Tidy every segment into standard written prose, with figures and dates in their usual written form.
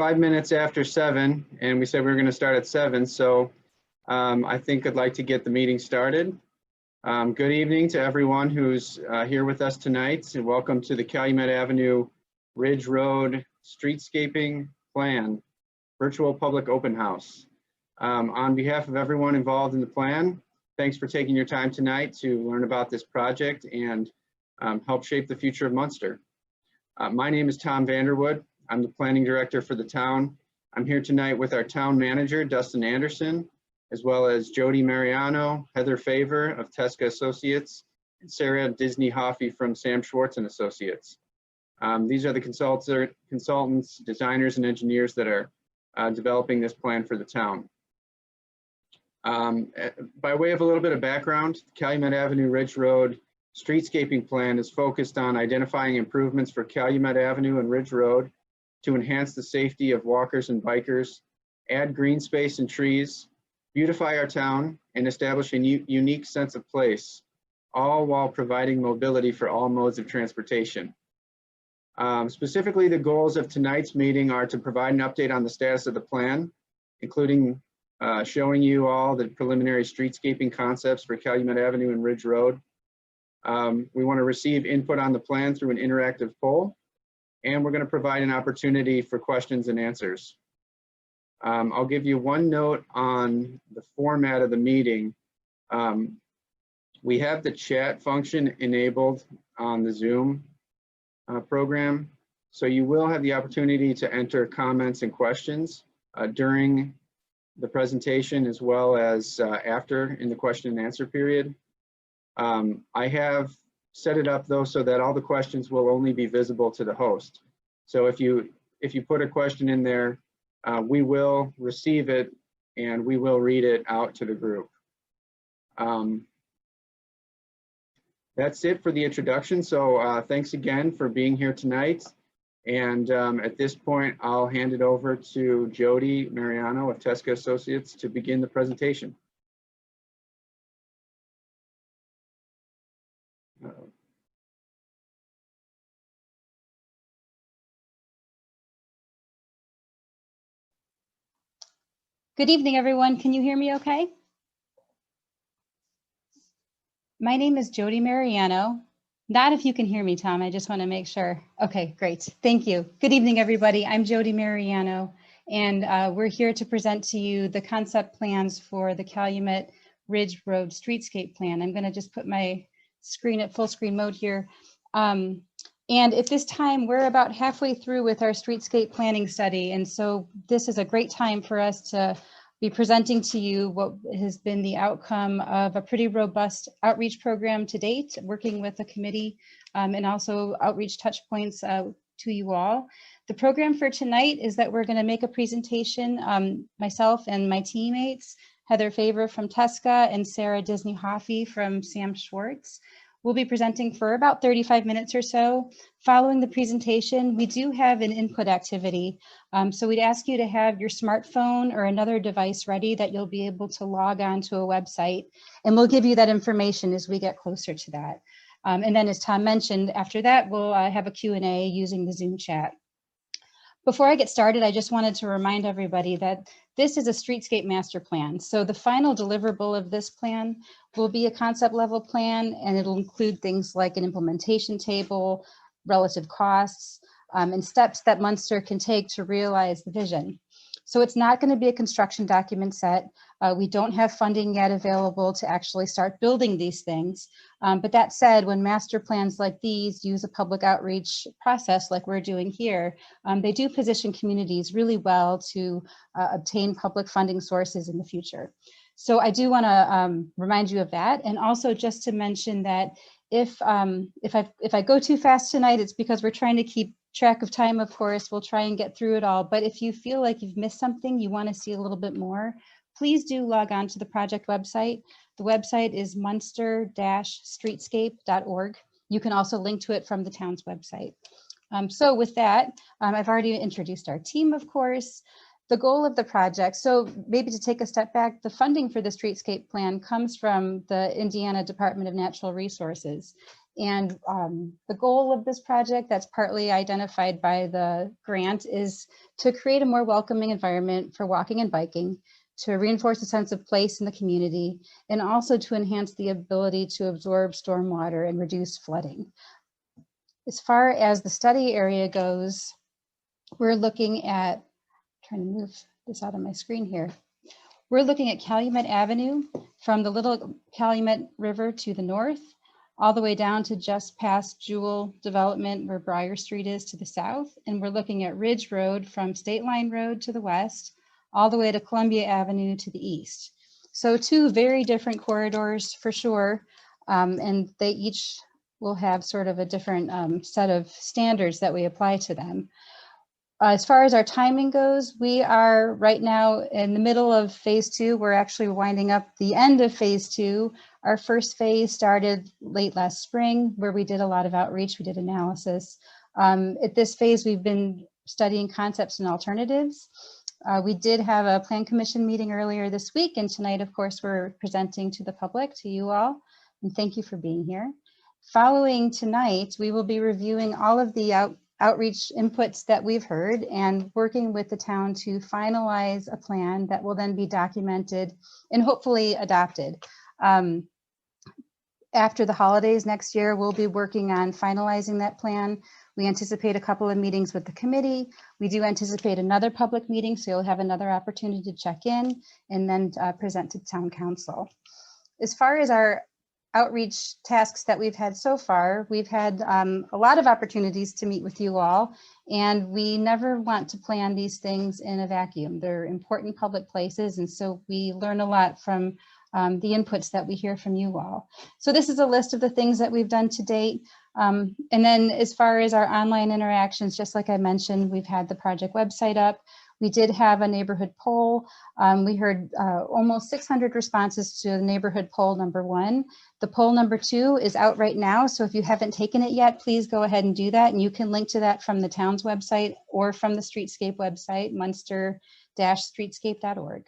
5 minutes after 7, and we said we were going to start at 7, so I think I'd like to get the meeting started. Good evening to everyone who's here with us tonight, and welcome to the Calumet Avenue Ridge Road Streetscaping Plan Virtual Public Open House. On behalf of everyone involved in the plan, thanks for taking your time tonight to learn about this project and help shape the future of Munster. My name is Tom Vanderwood. I'm the planning director for the town. I'm here tonight with our town manager, Dustin Anderson, as well as Jody Mariano, Heather Favor of Tesca Associates, and Sarah Disney Hoffey from Sam Schwartz and Associates. These are the consultants, designers, and engineers that are developing this plan for the town. By way of a little bit of background, Calumet Avenue Ridge Road Streetscaping Plan is focused on identifying improvements for Calumet Avenue and Ridge Road to enhance the safety of walkers and bikers, add green space and trees, beautify our town, and establish a unique sense of place, all while providing mobility for all modes of transportation. Specifically, the goals of tonight's meeting are to provide an update on the status of the plan, including showing you all the preliminary streetscaping concepts for Calumet Avenue and Ridge Road. We want to receive input on the plan through an interactive poll, and we're going to provide an opportunity for questions and answers. I'll give you one note on the format of the meeting. We have the chat function enabled on the Zoom program, so you will have the opportunity to enter comments and questions during the presentation as well as after in the question and answer period. I have set it up though so that all the questions will only be visible to the host. So if you put a question in there, we will receive it and we will read it out to the group. That's it for the introduction. So thanks again for being here tonight. And at this point, I'll hand it over to Jody Mariano of Tesca Associates to begin the presentation. Good evening, everyone. Can you hear me okay? My name is Jody Mariano. Not if you can hear me, Tom. I just want to make sure. Okay, great. Thank you. Good evening, everybody. I'm Jody Mariano, and we're here to present to you the concept plans for the Calumet Ridge Road Streetscape Plan. I'm going to just put my screen at full screen mode here. And at this time, we're about halfway through with our streetscape planning study. And so this is a great time for us to be presenting to you what has been the outcome of a pretty robust outreach program to date, working with the committee and also outreach touch points to you all. The program for tonight is that we're going to make a presentation, myself and my teammates, Heather Favor from Tesca and Sarah Disney Hoffey from Sam Schwartz. We'll be presenting for about 35 minutes or so. Following the presentation, we do have an input activity. So we'd ask you to have your smartphone or another device ready that you'll be able to log on to a website, and we'll give you that information as we get closer to that. And then as Tom mentioned, after that, we'll have a Q&A using the Zoom chat. Before I get started, I just wanted to remind everybody that this is a streetscape master plan. So the final deliverable of this plan will be a concept level plan, and it'll include things like an implementation table, relative costs, and steps that Munster can take to realize the vision. So it's not going to be a construction document set. We don't have funding yet available to actually start building these things. But that said, when master plans like these use a public outreach process like we're doing here, they do position communities really well to obtain public funding sources in the future. So I do want to remind you of that, and also just to mention that if I go too fast tonight, it's because we're trying to keep track of time. Of course, we'll try and get through it all. But if you feel like you've missed something, you want to see a little bit more, please do log on to the project website. The website is munster-streetscape.org. You can also link to it from the town's website. So with that, I've already introduced our team, of course. The goal of the project, so maybe to take a step back, the funding for the streetscape plan comes from the Indiana Department of Natural Resources. And the goal of this project that's partly identified by the grant is to create a more welcoming environment for walking and biking, to reinforce a sense of place in the community, and also to enhance the ability to absorb stormwater and reduce flooding. As far as the study area goes, we're looking at, trying to move this out of my screen here. We're looking at Calumet Avenue from the Little Calumet River to the north, all the way down to just past Jewel Development where Briar Street is to the south. And we're looking at Ridge Road from State Line Road to the west, all the way to Columbia Avenue to the east. So two very different corridors for sure. And they each will have sort of a different set of standards that we apply to them. As far as our timing goes, we are right now in the middle of phase 2. We're actually winding up the end of phase 2. Our first phase started late last spring, where we did a lot of outreach, we did analysis. At this phase, we've been studying concepts and alternatives. We did have a plan commission meeting earlier this week, and tonight, of course, we're presenting to the public, to you all, and thank you for being here. Following tonight, we will be reviewing all of the outreach inputs that we've heard and working with the town to finalize a plan that will then be documented and hopefully adopted. After the holidays next year, we'll be working on finalizing that plan. We anticipate a couple of meetings with the committee. We do anticipate another public meeting, so you'll have another opportunity to check in and then present to town council. As far as our outreach tasks that we've had so far, we've had a lot of opportunities to meet with you all, and we never want to plan these things in a vacuum. They're important public places, and so we learn a lot from the inputs that we hear from you all. So this is a list of the things that we've done to date. And then as far as our online interactions, just like I mentioned, we've had the project website up. We did have a neighborhood poll. We heard almost 600 responses to the neighborhood poll number 1. The poll number 2 is out right now, so if you haven't taken it yet, please go ahead and do that. And you can link to that from the town's website or from the Streetscape website, munster-streetscape.org.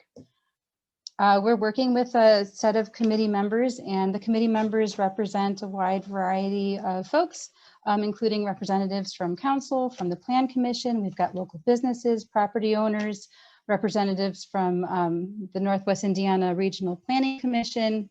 We're working with a set of committee members, and the committee members represent a wide variety of folks, including representatives from council, from the Plan Commission. We've got local businesses, property owners, representatives from the Northwest Indiana Regional Planning Commission,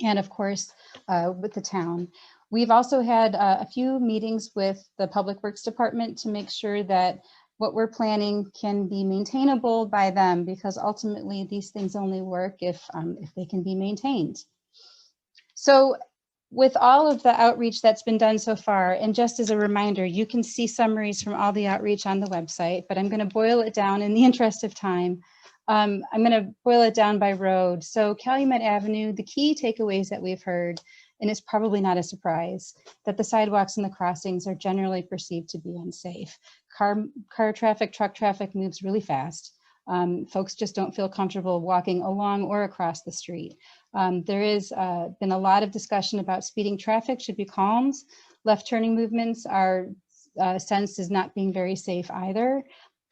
and of course, with the town. We've also had a few meetings with the Public Works Department to make sure that what we're planning can be maintainable by them, because ultimately these things only work if they can be maintained. So with all of the outreach that's been done so far, and just as a reminder, you can see summaries from all the outreach on the website, but I'm going to boil it down in the interest of time. I'm going to boil it down by road. So Calumet Avenue, the key takeaways that we've heard, and it's probably not a surprise, that the sidewalks and the crossings are generally perceived to be unsafe. Car traffic, truck traffic moves really fast. Folks just don't feel comfortable walking along or across the street. There has been a lot of discussion about speeding traffic should be calmed. Left turning movements are sensed as not being very safe either.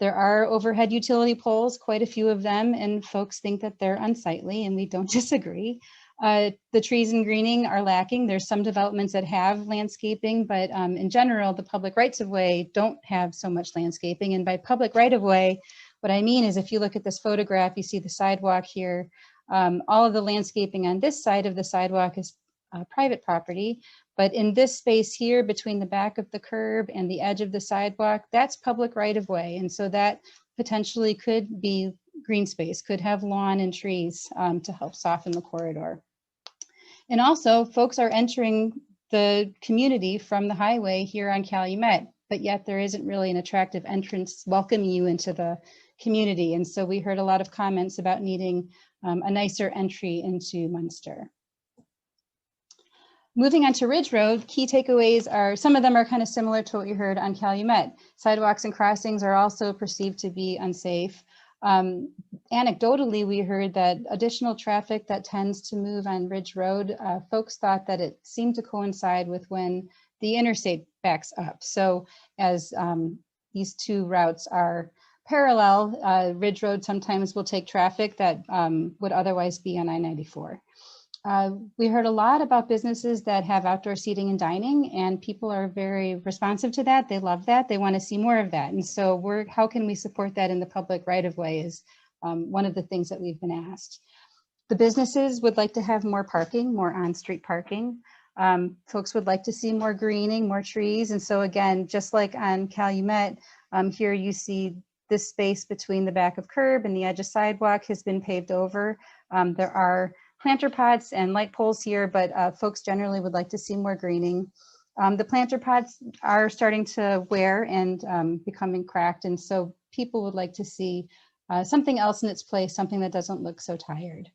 There are overhead utility poles, quite a few of them, and folks think that they're unsightly, and we don't disagree. The trees and greening are lacking. There's some developments that have landscaping, but in general, the public rights of way don't have so much landscaping. And by public right of way, what I mean is if you look at this photograph, you see the sidewalk here. All of the landscaping on this side of the sidewalk is private property, but in this space here between the back of the curb and the edge of the sidewalk, that's public right of way. And so that potentially could be green space, could have lawn and trees to help soften the corridor. And also folks are entering the community from the highway here on Calumet, but yet there isn't really an attractive entrance welcoming you into the community. And so we heard a lot of comments about needing a nicer entry into Munster. Moving on to Ridge Road, key takeaways are, some of them are kind of similar to what you heard on Calumet. Sidewalks and crossings are also perceived to be unsafe. Anecdotally, we heard that additional traffic that tends to move on Ridge Road, folks thought that it seemed to coincide with when the interstate backs up. So as these two routes are parallel, Ridge Road sometimes will take traffic that would otherwise be on I-94. We heard a lot about businesses that have outdoor seating and dining, and people are very responsive to that. They love that. They want to see more of that. And so how can we support that in the public right of way is one of the things that we've been asked. The businesses would like to have more parking, more on-street parking. Folks would like to see more greening, more trees. And so again, just like on Calumet, here you see this space between the back of curb and the edge of sidewalk has been paved over. There are planter pots and light poles here, but folks generally would like to see more greening. The planter pots are starting to wear and becoming cracked. And so people would like to see something else in its place, something that doesn't look so tired.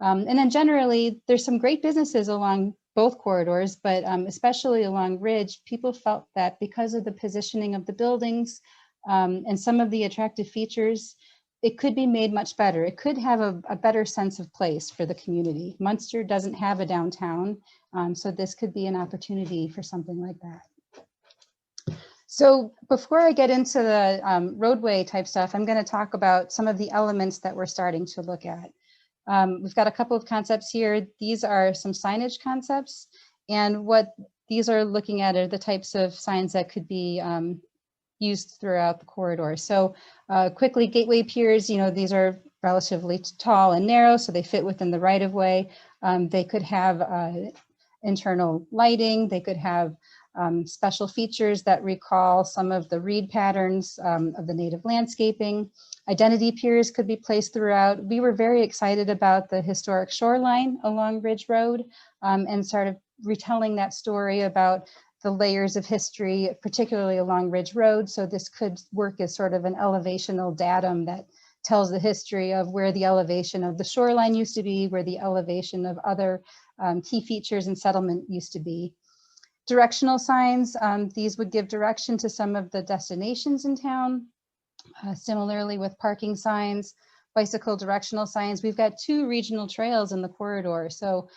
And then generally, there's some great businesses along both corridors, but especially along Ridge, people felt that because of the positioning of the buildings and some of the attractive features, it could be made much better. It could have a better sense of place for the community. Munster doesn't have a downtown, so this could be an opportunity for something like that. So before I get into the roadway type stuff, I'm going to talk about some of the elements that we're starting to look at. We've got a couple of concepts here. These are some signage concepts, and what these are looking at are the types of signs that could be used throughout the corridor. So quickly, gateway piers, these are relatively tall and narrow, so they fit within the right of way. They could have internal lighting. They could have special features that recall some of the reed patterns of the native landscaping. Identity piers could be placed throughout. We were very excited about the historic shoreline along Ridge Road and sort of retelling that story about the layers of history, particularly along Ridge Road. So this could work as sort of an elevational datum that tells the history of where the elevation of the shoreline used to be, where the elevation of other key features and settlement used to be. Directional signs, these would give direction to some of the destinations in town. Similarly with parking signs, bicycle directional signs. We've got 2 regional trails in the corridor. So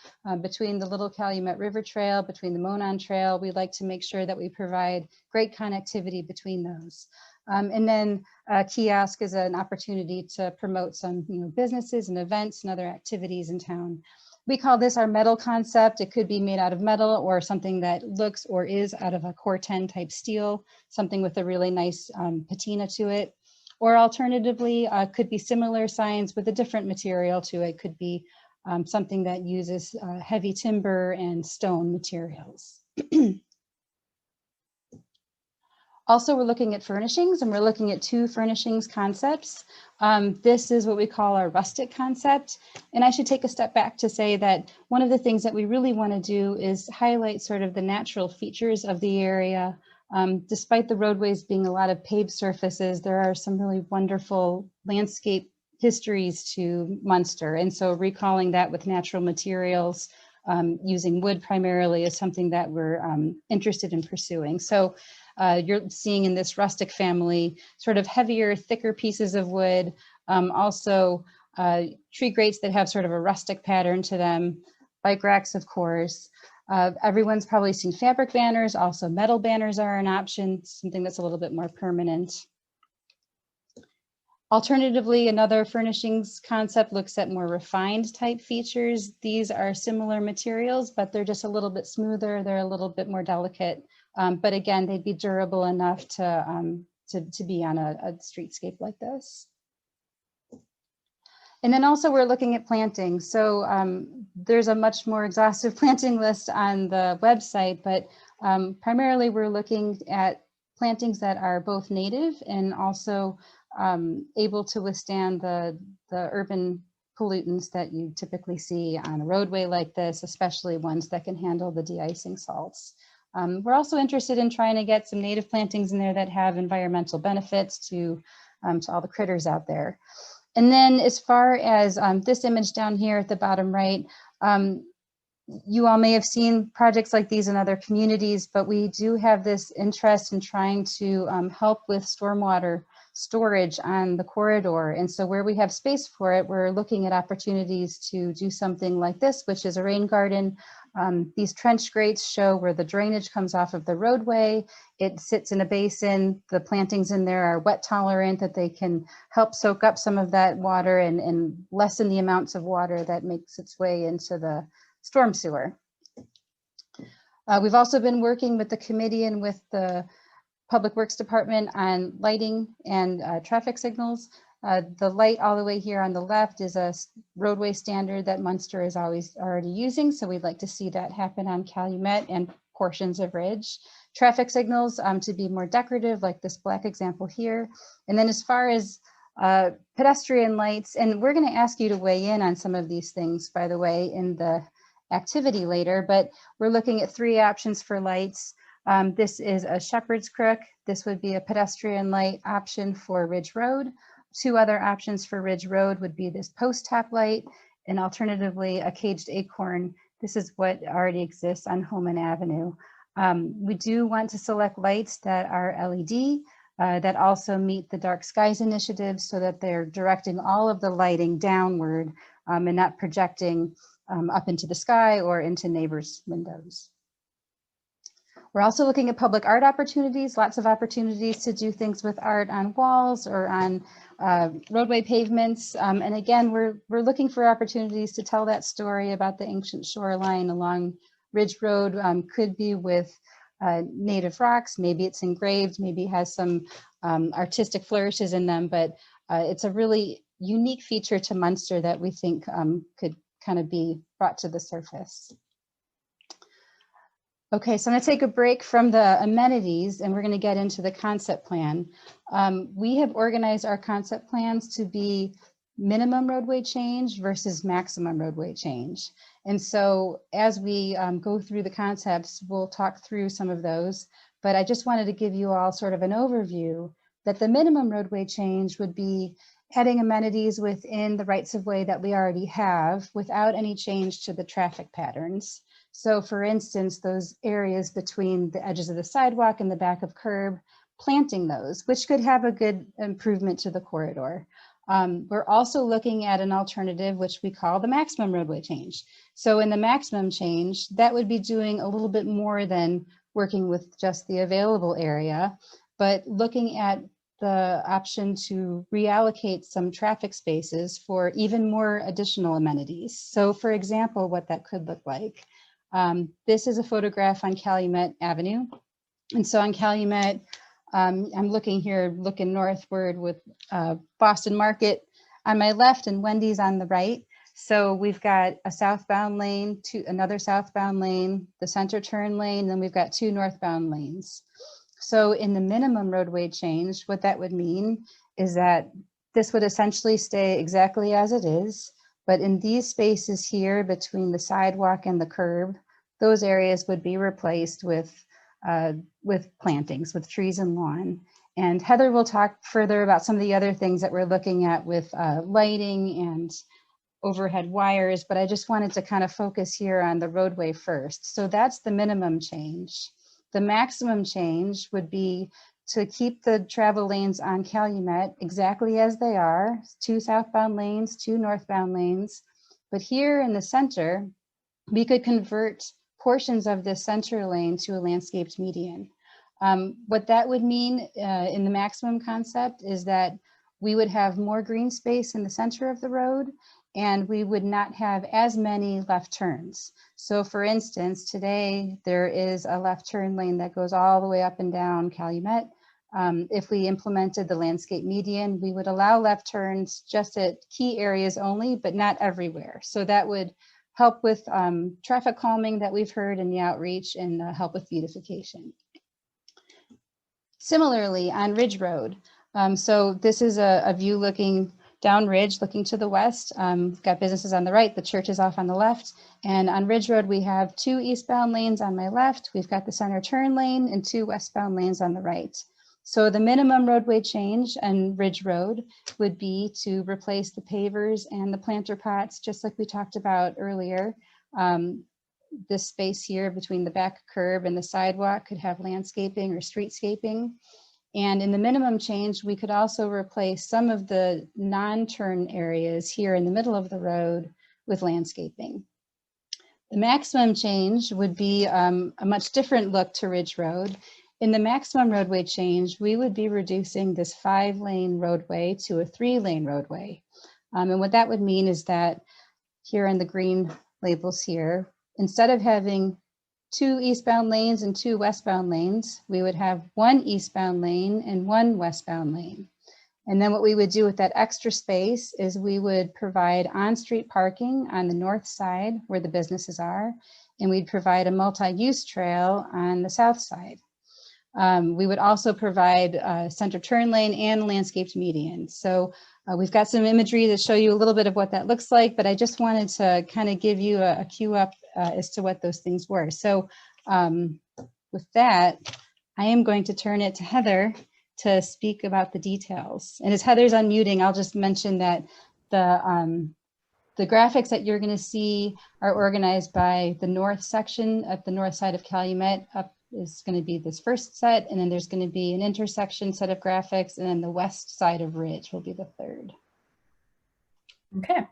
between the Little Calumet River Trail, between the Monon Trail, we like to make sure that we provide great connectivity between those. And then kiosk is an opportunity to promote some businesses and events and other activities in town. We call this our metal concept. It could be made out of metal or something that looks or is out of a Core-10 type steel, something with a really nice patina to it. Or alternatively, could be similar signs with a different material to it. Could be something that uses heavy timber and stone materials. Also, we're looking at furnishings, and we're looking at 2 furnishings concepts. This is what we call our rustic concept. And I should take a step back to say that one of the things that we really want to do is highlight sort of the natural features of the area. Despite the roadways being a lot of paved surfaces, there are some really wonderful landscape histories to Munster. And so recalling that with natural materials, using wood primarily, is something that we're interested in pursuing. So you're seeing in this rustic family sort of heavier, thicker pieces of wood, also tree grates that have sort of a rustic pattern to them, bike racks, of course. Everyone's probably seen fabric banners. Also metal banners are an option, something that's a little bit more permanent. Alternatively, another furnishings concept looks at more refined type features. These are similar materials, but they're just a little bit smoother. They're a little bit more delicate. But again, they'd be durable enough to be on a streetscape like this. And then also we're looking at planting. So there's a much more exhaustive planting list on the website, but primarily we're looking at plantings that are both native and also able to withstand the urban pollutants that you typically see on a roadway like this, especially ones that can handle the de-icing salts. We're also interested in trying to get some native plantings in there that have environmental benefits to all the critters out there. And then as far as this image down here at the bottom right, you all may have seen projects like these in other communities, but we do have this interest in trying to help with stormwater storage on the corridor. And so where we have space for it, we're looking at opportunities to do something like this, which is a rain garden. These trench grates show where the drainage comes off of the roadway. It sits in a basin. The plantings in there are wet tolerant, that they can help soak up some of that water and lessen the amounts of water that makes its way into the storm sewer. We've also been working with the committee and with the Public Works Department on lighting and traffic signals. The light all the way here on the left is a roadway standard that Munster is already using, so we'd like to see that happen on Calumet and portions of Ridge. Traffic signals to be more decorative, like this black example here. And then as far as pedestrian lights, and we're going to ask you to weigh in on some of these things, by the way, in the activity later, but we're looking at 3 options for lights. This is a Shepherd's Crook. This would be a pedestrian light option for Ridge Road. 2 other options for Ridge Road would be this post top light and alternatively a caged acorn. This is what already exists on Holman Avenue. We do want to select lights that are LED that also meet the Dark Skies initiative so that they're directing all of the lighting downward and not projecting up into the sky or into neighbors' windows. We're also looking at public art opportunities, lots of opportunities to do things with art on walls or on roadway pavements. And again, we're looking for opportunities to tell that story about the ancient shoreline along Ridge Road. Could be with native rocks, maybe it's engraved, maybe has some artistic flourishes in them, but it's a really unique feature to Munster that we think could kind of be brought to the surface. Okay, so I'm going to take a break from the amenities and we're going to get into the concept plan. We have organized our concept plans to be minimum roadway change versus maximum roadway change. And so as we go through the concepts, we'll talk through some of those, but I just wanted to give you all sort of an overview that the minimum roadway change would be adding amenities within the rights of way that we already have without any change to the traffic patterns. So for instance, those areas between the edges of the sidewalk and the back of curb, planting those, which could have a good improvement to the corridor. We're also looking at an alternative, which we call the maximum roadway change. So in the maximum change, that would be doing a little bit more than working with just the available area, but looking at the option to reallocate some traffic spaces for even more additional amenities. So for example, what that could look like. This is a photograph on Calumet Avenue. And so on Calumet, I'm looking northward with Boston Market on my left and Wendy's on the right. So we've got a southbound lane, another southbound lane, the center turn lane, then we've got 2 northbound lanes. So in the minimum roadway change, what that would mean is that this would essentially stay exactly as it is, but in these spaces here between the sidewalk and the curb, those areas would be replaced with plantings, with trees and lawn. And Heather will talk further about some of the other things that we're looking at with lighting and overhead wires, but I just wanted to kind of focus here on the roadway first. So that's the minimum change. The maximum change would be to keep the travel lanes on Calumet exactly as they are, 2 southbound lanes, 2 northbound lanes. But here in the center, we could convert portions of this center lane to a landscaped median. What that would mean in the maximum concept is that we would have more green space in the center of the road and we would not have as many left turns. So for instance, today there is a left turn lane that goes all the way up and down Calumet. If we implemented the landscape median, we would allow left turns just at key areas only, but not everywhere. So that would help with traffic calming that we've heard in the outreach and help with beautification. Similarly on Ridge Road, so this is a view looking down Ridge, looking to the west. We've got businesses on the right, the church is off on the left. And on Ridge Road, we have 2 eastbound lanes on my left. We've got the center turn lane and 2 westbound lanes on the right. So the minimum roadway change on Ridge Road would be to replace the pavers and the planter pots, just like we talked about earlier. This space here between the back curb and the sidewalk could have landscaping or streetscaping. And in the minimum change, we could also replace some of the non-turn areas here in the middle of the road with landscaping. The maximum change would be a much different look to Ridge Road. In the maximum roadway change, we would be reducing this 5-lane roadway to a 3-lane roadway. And what that would mean is that here in the green labels here, instead of having 2 eastbound lanes and 2 westbound lanes, we would have 1 eastbound lane and 1 westbound lane. And then what we would do with that extra space is we would provide on-street parking on the north side where the businesses are, and we'd provide a multi-use trail on the south side. We would also provide a center turn lane and landscaped median. So we've got some imagery to show you a little bit of what that looks like, but I just wanted to kind of give you a cue up as to what those things were. So with that, I am going to turn it to Heather to speak about the details. And as Heather's unmuting, I'll just mention that the graphics that you're going to see are organized by the north section at the north side of Calumet. Up is going to be this first set, and then there's going to be an intersection set of graphics, and then the west side of Ridge will be the third. Okay.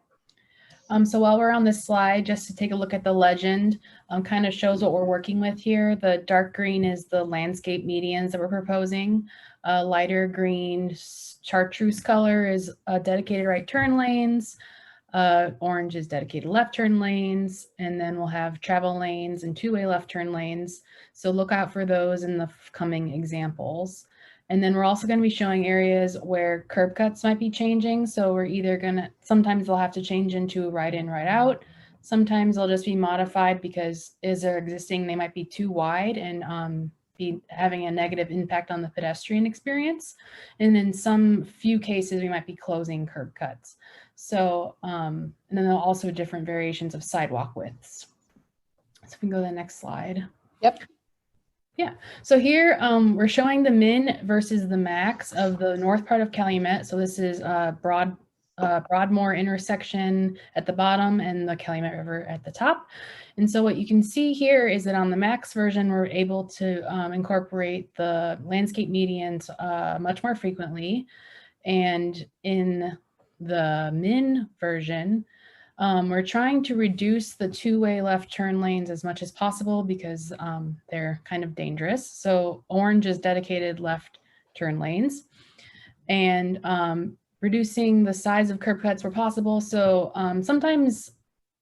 So while we're on this slide, just to take a look at the legend, kind of shows what we're working with here. The dark green is the landscape medians that we're proposing. Lighter green chartreuse color is dedicated right turn lanes. Orange is dedicated left turn lanes, and then we'll have travel lanes and 2-way left turn lanes. So look out for those in the coming examples. And then we're also going to be showing areas where curb cuts might be changing. So we're either going to, sometimes they'll have to change into right in, right out. Sometimes they'll just be modified because as they're existing, they might be too wide and be having a negative impact on the pedestrian experience. And in some few cases, we might be closing curb cuts. So, and then there'll also different variations of sidewalk widths. So we can go to the next slide. Yep. Yeah, so here we're showing the min versus the max of the north part of Calumet. So this is Broadmoor intersection at the bottom and the Calumet River at the top. And so what you can see here is that on the max version, we're able to incorporate the landscape medians much more frequently. And in the min version, we're trying to reduce the 2-way left turn lanes as much as possible because they're kind of dangerous. So orange is dedicated left turn lanes, and reducing the size of curb cuts where possible. So sometimes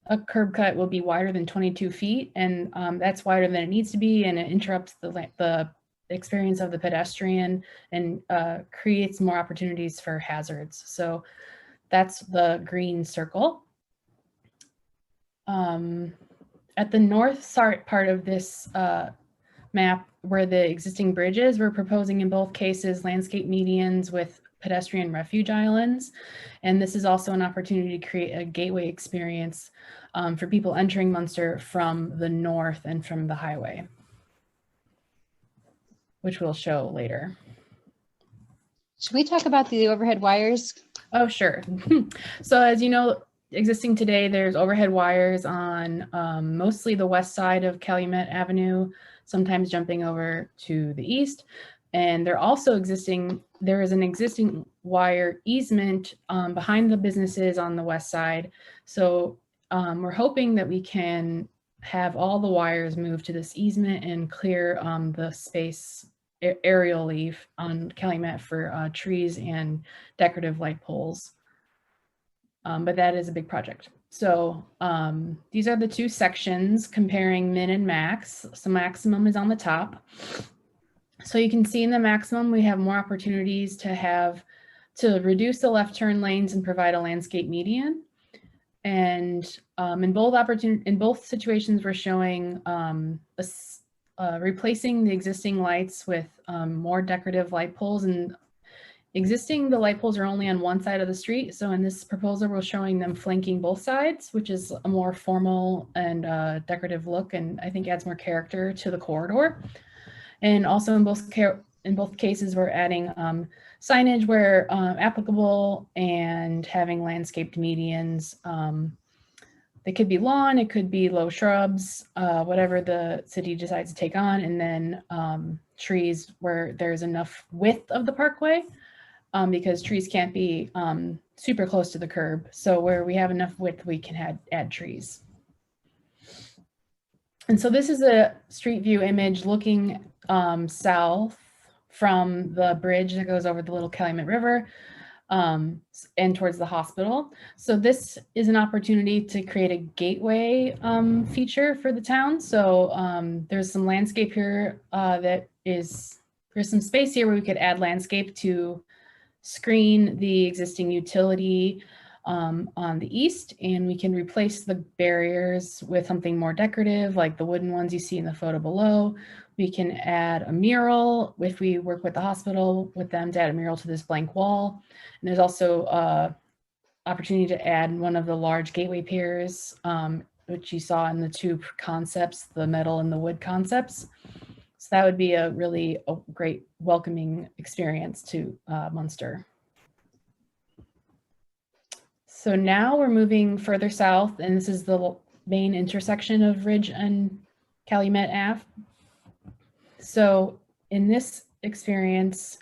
a curb cut will be wider than 22 feet, and that's wider than it needs to be, and it interrupts the experience of the pedestrian and creates more opportunities for hazards. So that's the green circle. At the north part of this map, where the existing bridge is, we're proposing in both cases landscape medians with pedestrian refuge islands. And this is also an opportunity to create a gateway experience for people entering Munster from the north and from the highway, which we'll show later. Should we talk about the overhead wires? Oh, sure. So as you know, existing today, there's overhead wires on mostly the west side of Calumet Avenue, sometimes jumping over to the east. And they're also existing, there is an existing wire easement behind the businesses on the west side. So we're hoping that we can have all the wires move to this easement and clear the space aerially on Calumet for trees and decorative light poles. But that is a big project. So these are the two sections comparing min and max. So maximum is on the top. So you can see in the maximum, we have more opportunities to reduce the left turn lanes and provide a landscape median. And in both situations, we're showing replacing the existing lights with more decorative light poles. And the light poles are only on one side of the street. So in this proposal, we're showing them flanking both sides, which is a more formal and decorative look, and I think adds more character to the corridor. And also in both cases, we're adding signage where applicable and having landscaped medians. They could be lawn, it could be low shrubs, whatever the city decides to take on, and then trees where there's enough width of the parkway. Because trees can't be super close to the curb. So where we have enough width, we can add trees. And so this is a street view image looking south from the bridge that goes over the Little Calumet River. and towards the hospital. So this is an opportunity to create a gateway feature for the town. So there's some landscape here there's some space here where we could add landscape to screen the existing utility on the east, and we can replace the barriers with something more decorative like the wooden ones you see in the photo below. We can add a mural if we work with the hospital with them to add a mural to this blank wall. And there's also opportunity to add one of the large gateway piers, which you saw in the two concepts, the metal and the wood concepts. So that would be a great welcoming experience to Munster. So now we're moving further south, and this is the main intersection of Ridge and Calumet Ave. So in this experience,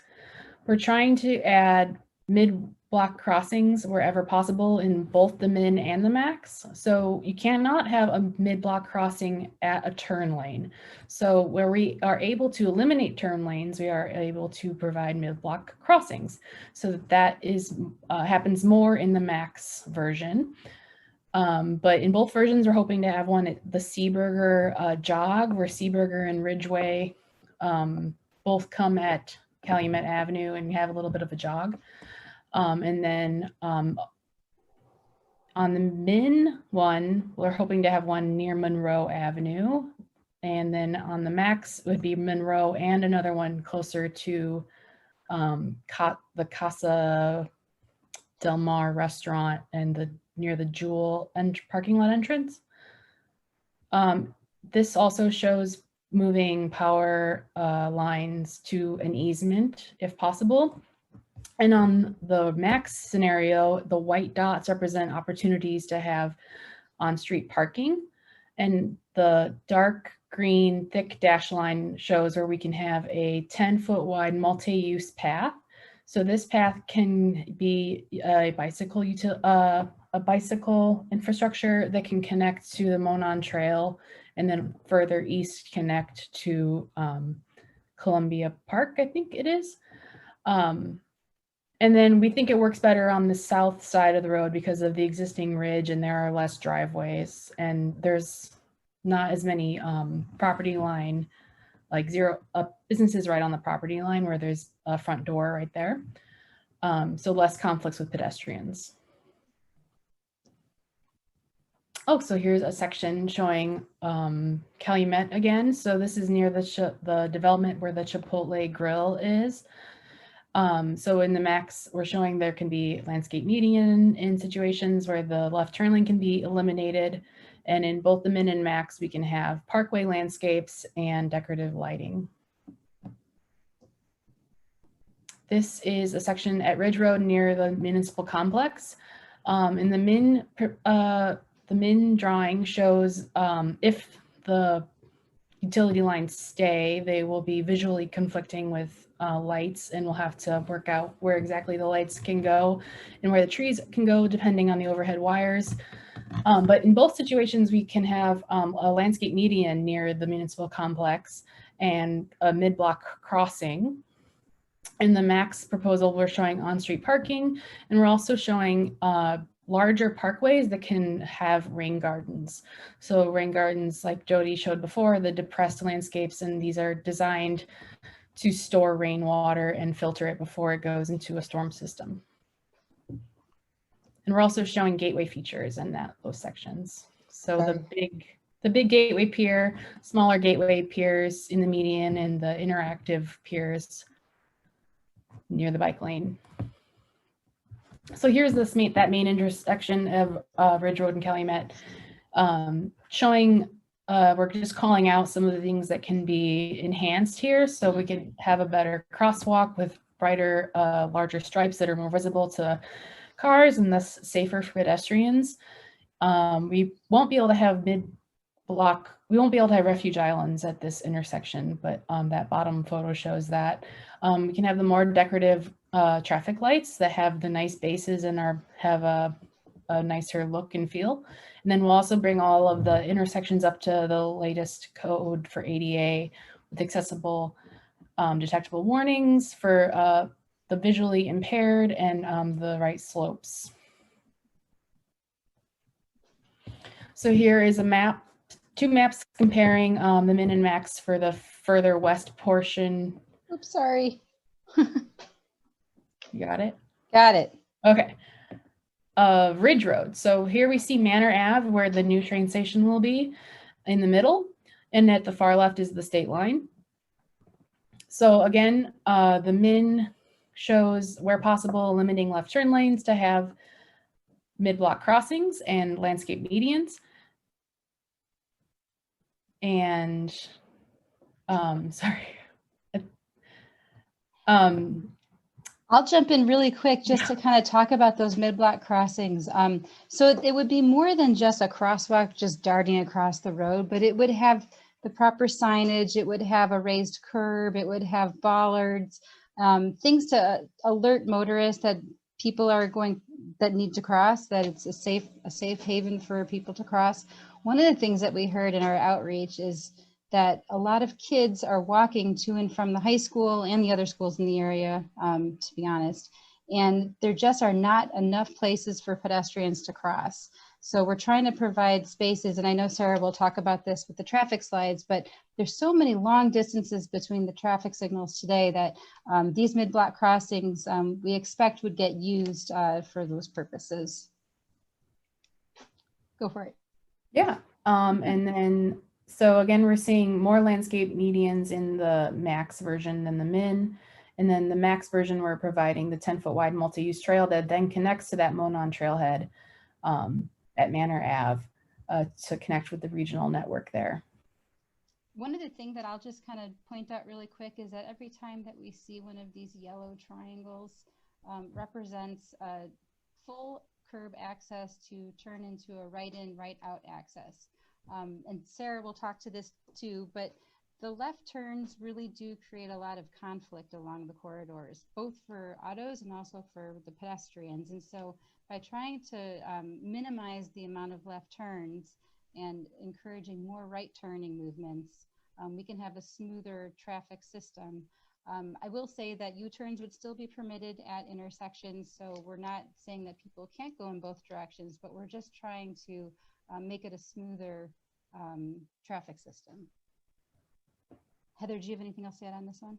we're trying to add mid-block crossings wherever possible in both the min and the max. So you cannot have a mid-block crossing at a turn lane. So where we are able to eliminate turn lanes, we are able to provide mid-block crossings. So that is happens more in the max version. But in both versions, we're hoping to have one at the Seaburger jog, where Seaburger and Ridgeway both come at Calumet Avenue and have a little bit of a jog. And then on the min one, we're hoping to have one near Monroe Avenue. And then on the max would be Monroe and another one closer to the Casa Del Mar restaurant and near the Jewel and parking lot entrance. This also shows moving power lines to an easement if possible. And on the max scenario, the white dots represent opportunities to have on-street parking. And the dark green thick dash line shows where we can have a 10-foot wide multi-use path. So this path can be a bicycle infrastructure that can connect to the Monon Trail, and then further east connect to Columbia Park, I think it is. And then we think it works better on the south side of the road because of the existing ridge, and there are less driveways, and there's not as many property line, like businesses right on the property line where there's a front door right there. So less conflicts with pedestrians. Oh, so here's a section showing Calumet again. So this is near the development where the Chipotle Grill is. So in the max, we're showing there can be landscape median in situations where the left turn lane can be eliminated. And in both the min and max, we can have parkway landscapes and decorative lighting. This is a section at Ridge Road near the municipal complex. In the min drawing shows if the utility lines stay, they will be visually conflicting with lights, and we'll have to work out where exactly the lights can go and where the trees can go depending on the overhead wires. But in both situations, we can have a landscape median near the municipal complex and a mid-block crossing. In the max proposal, we're showing on-street parking, and we're also showing larger parkways that can have rain gardens. So rain gardens, like Jody showed before, the depressed landscapes, and these are designed to store rainwater and filter it before it goes into a storm system. And we're also showing gateway features in those sections. So the big gateway pier, smaller gateway piers in the median, and the interactive piers near the bike lane. So here's that main intersection of Ridge Road and Calumet, showing we're just calling out some of the things that can be enhanced here. So we could have a better crosswalk with brighter, larger stripes that are more visible to cars and thus safer for pedestrians. We won't be able to have we won't be able to have refuge islands at this intersection, but that bottom photo shows that. We can have the more decorative traffic lights that have the nice bases and have a nicer look and feel. And then we'll also bring all of the intersections up to the latest code for ADA with accessible detectable warnings for the visually impaired and the right slopes. So here is a map, two maps comparing the min and max for the further west portion. Oops, sorry. You got it? Got it. Okay. Ridge Road. So here we see Manor Ave, where the new train station will be in the middle, and at the far left is the state line. So again, the min shows where possible limiting left turn lanes to have mid-block crossings and landscape medians. And sorry. I'll jump in really quick just to kind of talk about those mid-block crossings. So it would be more than just a crosswalk just darting across the road, but it would have the proper signage, it would have a raised curb, it would have bollards, things to alert motorists that people are that need to cross, that it's a safe haven for people to cross. One of the things that we heard in our outreach is that a lot of kids are walking to and from the high school and the other schools in the area, to be honest, and there just are not enough places for pedestrians to cross. So we're trying to provide spaces, and I know Sarah will talk about this with the traffic slides, but there's so many long distances between the traffic signals today that these mid-block crossings we expect would get used for those purposes. Go for it. Yeah, and then, so again, we're seeing more landscape medians in the max version than the min. And then the max version, we're providing the 10-foot wide multi-use trail that then connects to that Monon trailhead at Manor Ave to connect with the regional network there. One of the things that I'll just kind of point out really quick is that every time that we see one of these yellow triangles represents a full curb access to turn into a right in, right out access. And Sarah will talk to this too, but the left turns really do create a lot of conflict along the corridors, both for autos and also for the pedestrians. And so by trying to minimize the amount of left turns and encouraging more right turning movements, we can have a smoother traffic system. I will say that U-turns would still be permitted at intersections, so we're not saying that people can't go in both directions, but we're just trying to make it a smoother traffic system. Heather, do you have anything else to add on this one?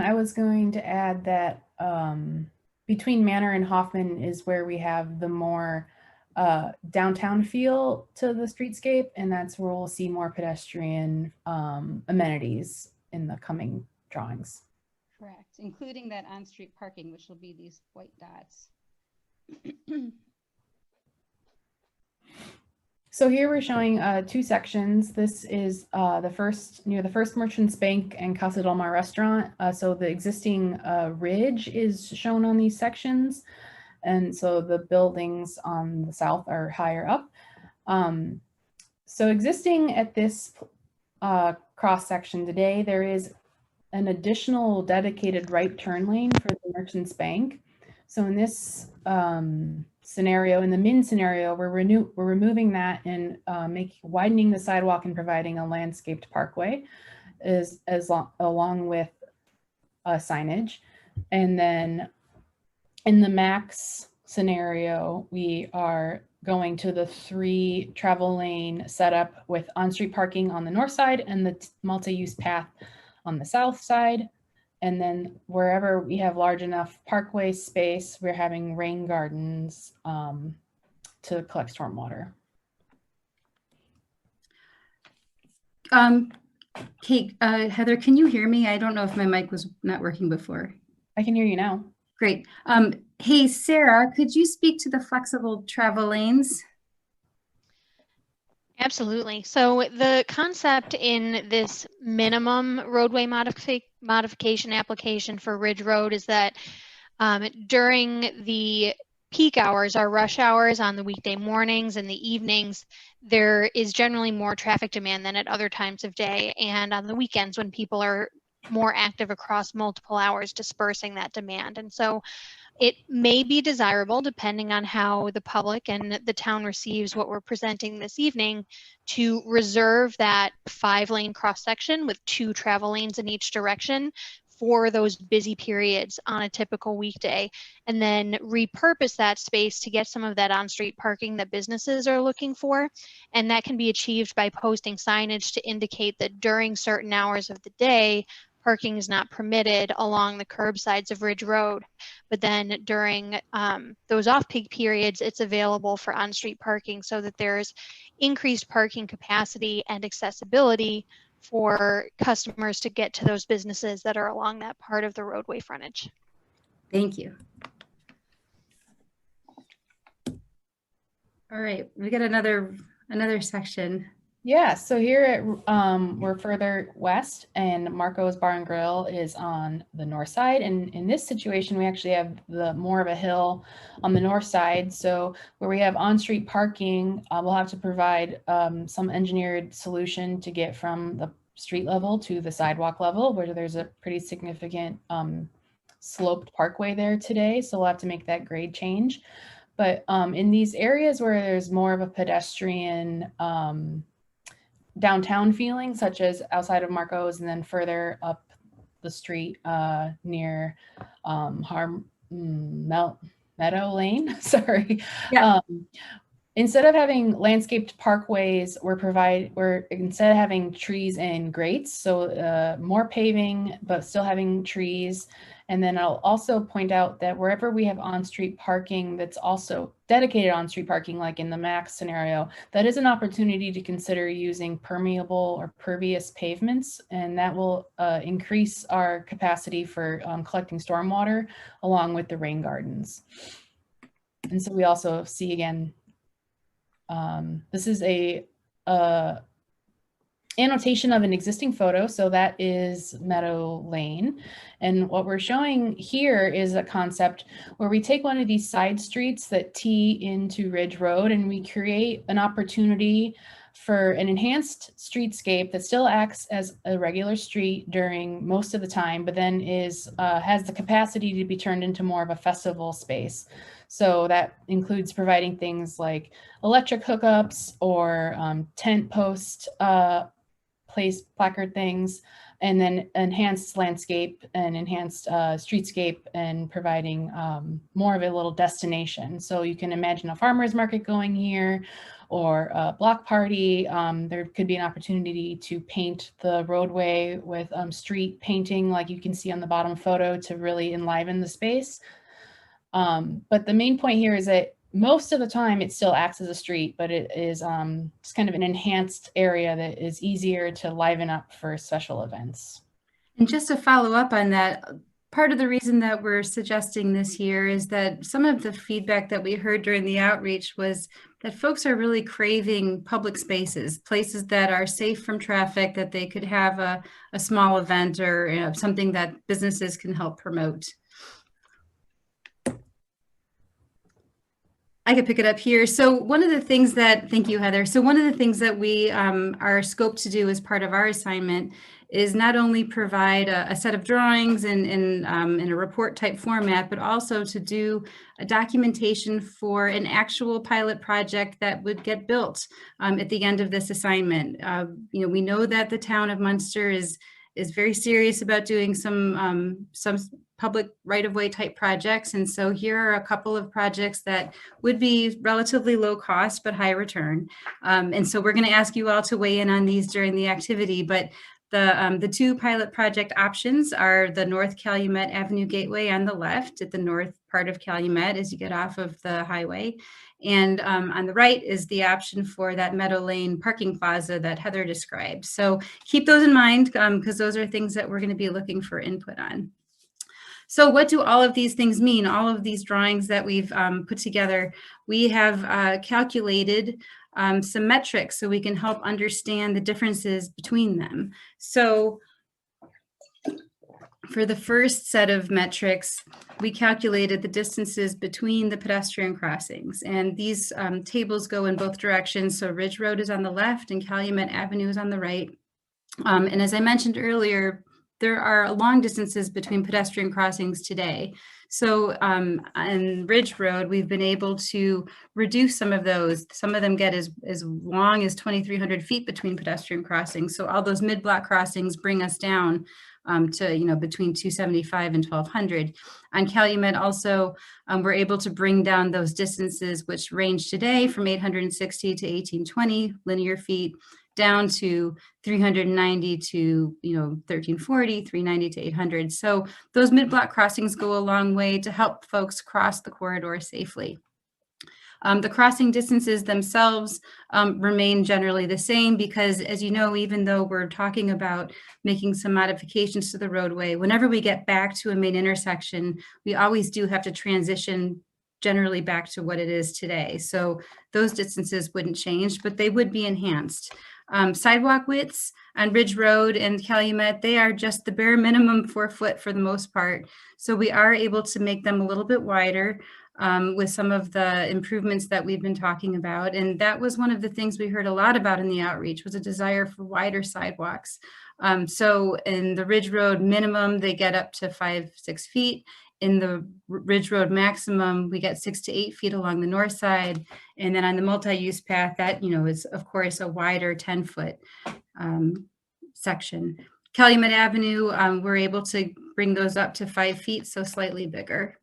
I was going to add that between Manor and Hoffman is where we have the more downtown feel to the streetscape, and that's where we'll see more pedestrian amenities in the coming drawings. Correct, including that on-street parking, which will be these white dots. So here we're showing two sections. This is the first, near the First Merchants Bank and Casa del Mar restaurant. So the existing ridge is shown on these sections. And so the buildings on the south are higher up. So existing at this cross section today, there is an additional dedicated right turn lane for the Merchants Bank. So in this scenario, in the min scenario, we're removing that and widening the sidewalk and providing a landscaped parkway along with signage. And then in the max scenario, we are going to the 3 travel lane setup with on-street parking on the north side and the multi-use path on the south side. And then wherever we have large enough parkway space, we're having rain gardens to collect stormwater. Kate, Heather, can you hear me? I don't know if my mic was not working before. I can hear you now. Great. Hey, Sarah, could you speak to the flexible travel lanes? Absolutely. So the concept in this minimum roadway modification application for Ridge Road is that during the peak hours, our rush hours on the weekday mornings and the evenings, there is generally more traffic demand than at other times of day. And on the weekends when people are more active across multiple hours, dispersing that demand. And so it may be desirable, depending on how the public and the town receives what we're presenting this evening, to reserve that 5-lane cross section with 2 travel lanes in each direction for those busy periods on a typical weekday, and then repurpose that space to get some of that on-street parking that businesses are looking for. And that can be achieved by posting signage to indicate that during certain hours of the day, parking is not permitted along the curb sides of Ridge Road. But then during those off-peak periods, it's available for on-street parking so that there's increased parking capacity and accessibility for customers to get to those businesses that are along that part of the roadway frontage. Thank you. All right, we got another section. Yeah, so here at, we're further west, and Marco's Bar and Grill is on the north side. And in this situation, we actually have more of a hill on the north side. So where we have on-street parking, we'll have to provide some engineered solution to get from the street level to the sidewalk level, where there's a pretty significant sloped parkway there today. So we'll have to make that grade change. But in these areas where there's more of a pedestrian downtown feeling, such as outside of Marco's and then further up the street near Meadow Lane, sorry. Yeah. Instead of having landscaped parkways, we're instead of having trees and grates, so more paving, but still having trees. And then I'll also point out that wherever we have on-street parking that's also dedicated on-street parking, like in the max scenario, that is an opportunity to consider using permeable or pervious pavements, and that will increase our capacity for collecting stormwater along with the rain gardens. And so we also see again, this is a annotation of an existing photo. So that is Meadow Lane. And what we're showing here is a concept where we take one of these side streets that tee into Ridge Road, and we create an opportunity for an enhanced streetscape that still acts as a regular street during most of the time, but then has the capacity to be turned into more of a festival space. So that includes providing things like electric hookups or tent post place placard things, and then enhanced landscape and enhanced streetscape, and providing more of a little destination. So you can imagine a farmer's market going here, or a block party. There could be an opportunity to paint the roadway with street painting like you can see on the bottom photo to really enliven the space. But the main point here is that most of the time it still acts as a street, but it is just kind of an enhanced area that is easier to liven up for special events. And just to follow up on that, part of the reason that we're suggesting this here is that some of the feedback that we heard during the outreach was that folks are really craving public spaces, places that are safe from traffic, that they could have a small event or something that businesses can help promote. I could pick it up here. So one of the things that, thank you, Heather. So one of the things that we are scoped to do as part of our assignment is not only provide a set of drawings in a report type format, but also to do a documentation for an actual pilot project that would get built at the end of this assignment. We know that the town of Munster is very serious about doing some public right-of-way type projects. And so here are a couple of projects that would be relatively low cost, but high return. And so we're going to ask you all to weigh in on these during the activity. But the two pilot project options are the North Calumet Avenue Gateway on the left at the north part of Calumet as you get off of the highway. And on the right is the option for that Meadow Lane parking plaza that Heather described. So keep those in mind because those are things that we're going to be looking for input on. So what do all of these things mean? All of these drawings that we've put together, we have calculated some metrics so we can help understand the differences between them. So for the first set of metrics, we calculated the distances between the pedestrian crossings. And these tables go in both directions. So Ridge Road is on the left and Calumet Avenue is on the right. And as I mentioned earlier, there are long distances between pedestrian crossings today. So on Ridge Road, we've been able to reduce some of those. Some of them get as long as 2,300 feet between pedestrian crossings. So all those mid-block crossings bring us down to, between 275 and 1200. On Calumet also, we're able to bring down those distances, which range today from 860 to 1820 linear feet, down to 390 to 1340, 390 to 800. So those mid-block crossings go a long way to help folks cross the corridor safely. The crossing distances themselves remain generally the same because, as you know, even though we're talking about making some modifications to the roadway, whenever we get back to a main intersection, we always do have to transition generally back to what it is today. So those distances wouldn't change, but they would be enhanced. Sidewalk widths on Ridge Road and Calumet, they are just the bare minimum 4 foot for the most part. So we are able to make them a little bit wider with some of the improvements that we've been talking about. And that was one of the things we heard a lot about in the outreach, was a desire for wider sidewalks. So in the Ridge Road minimum, they get up to 5-6 feet. In the Ridge Road maximum, we get 6 to 8 feet along the north side. And then on the multi-use path, that, is of course a wider 10-foot section. Calumet Avenue, we're able to bring those up to 5 feet, so slightly bigger.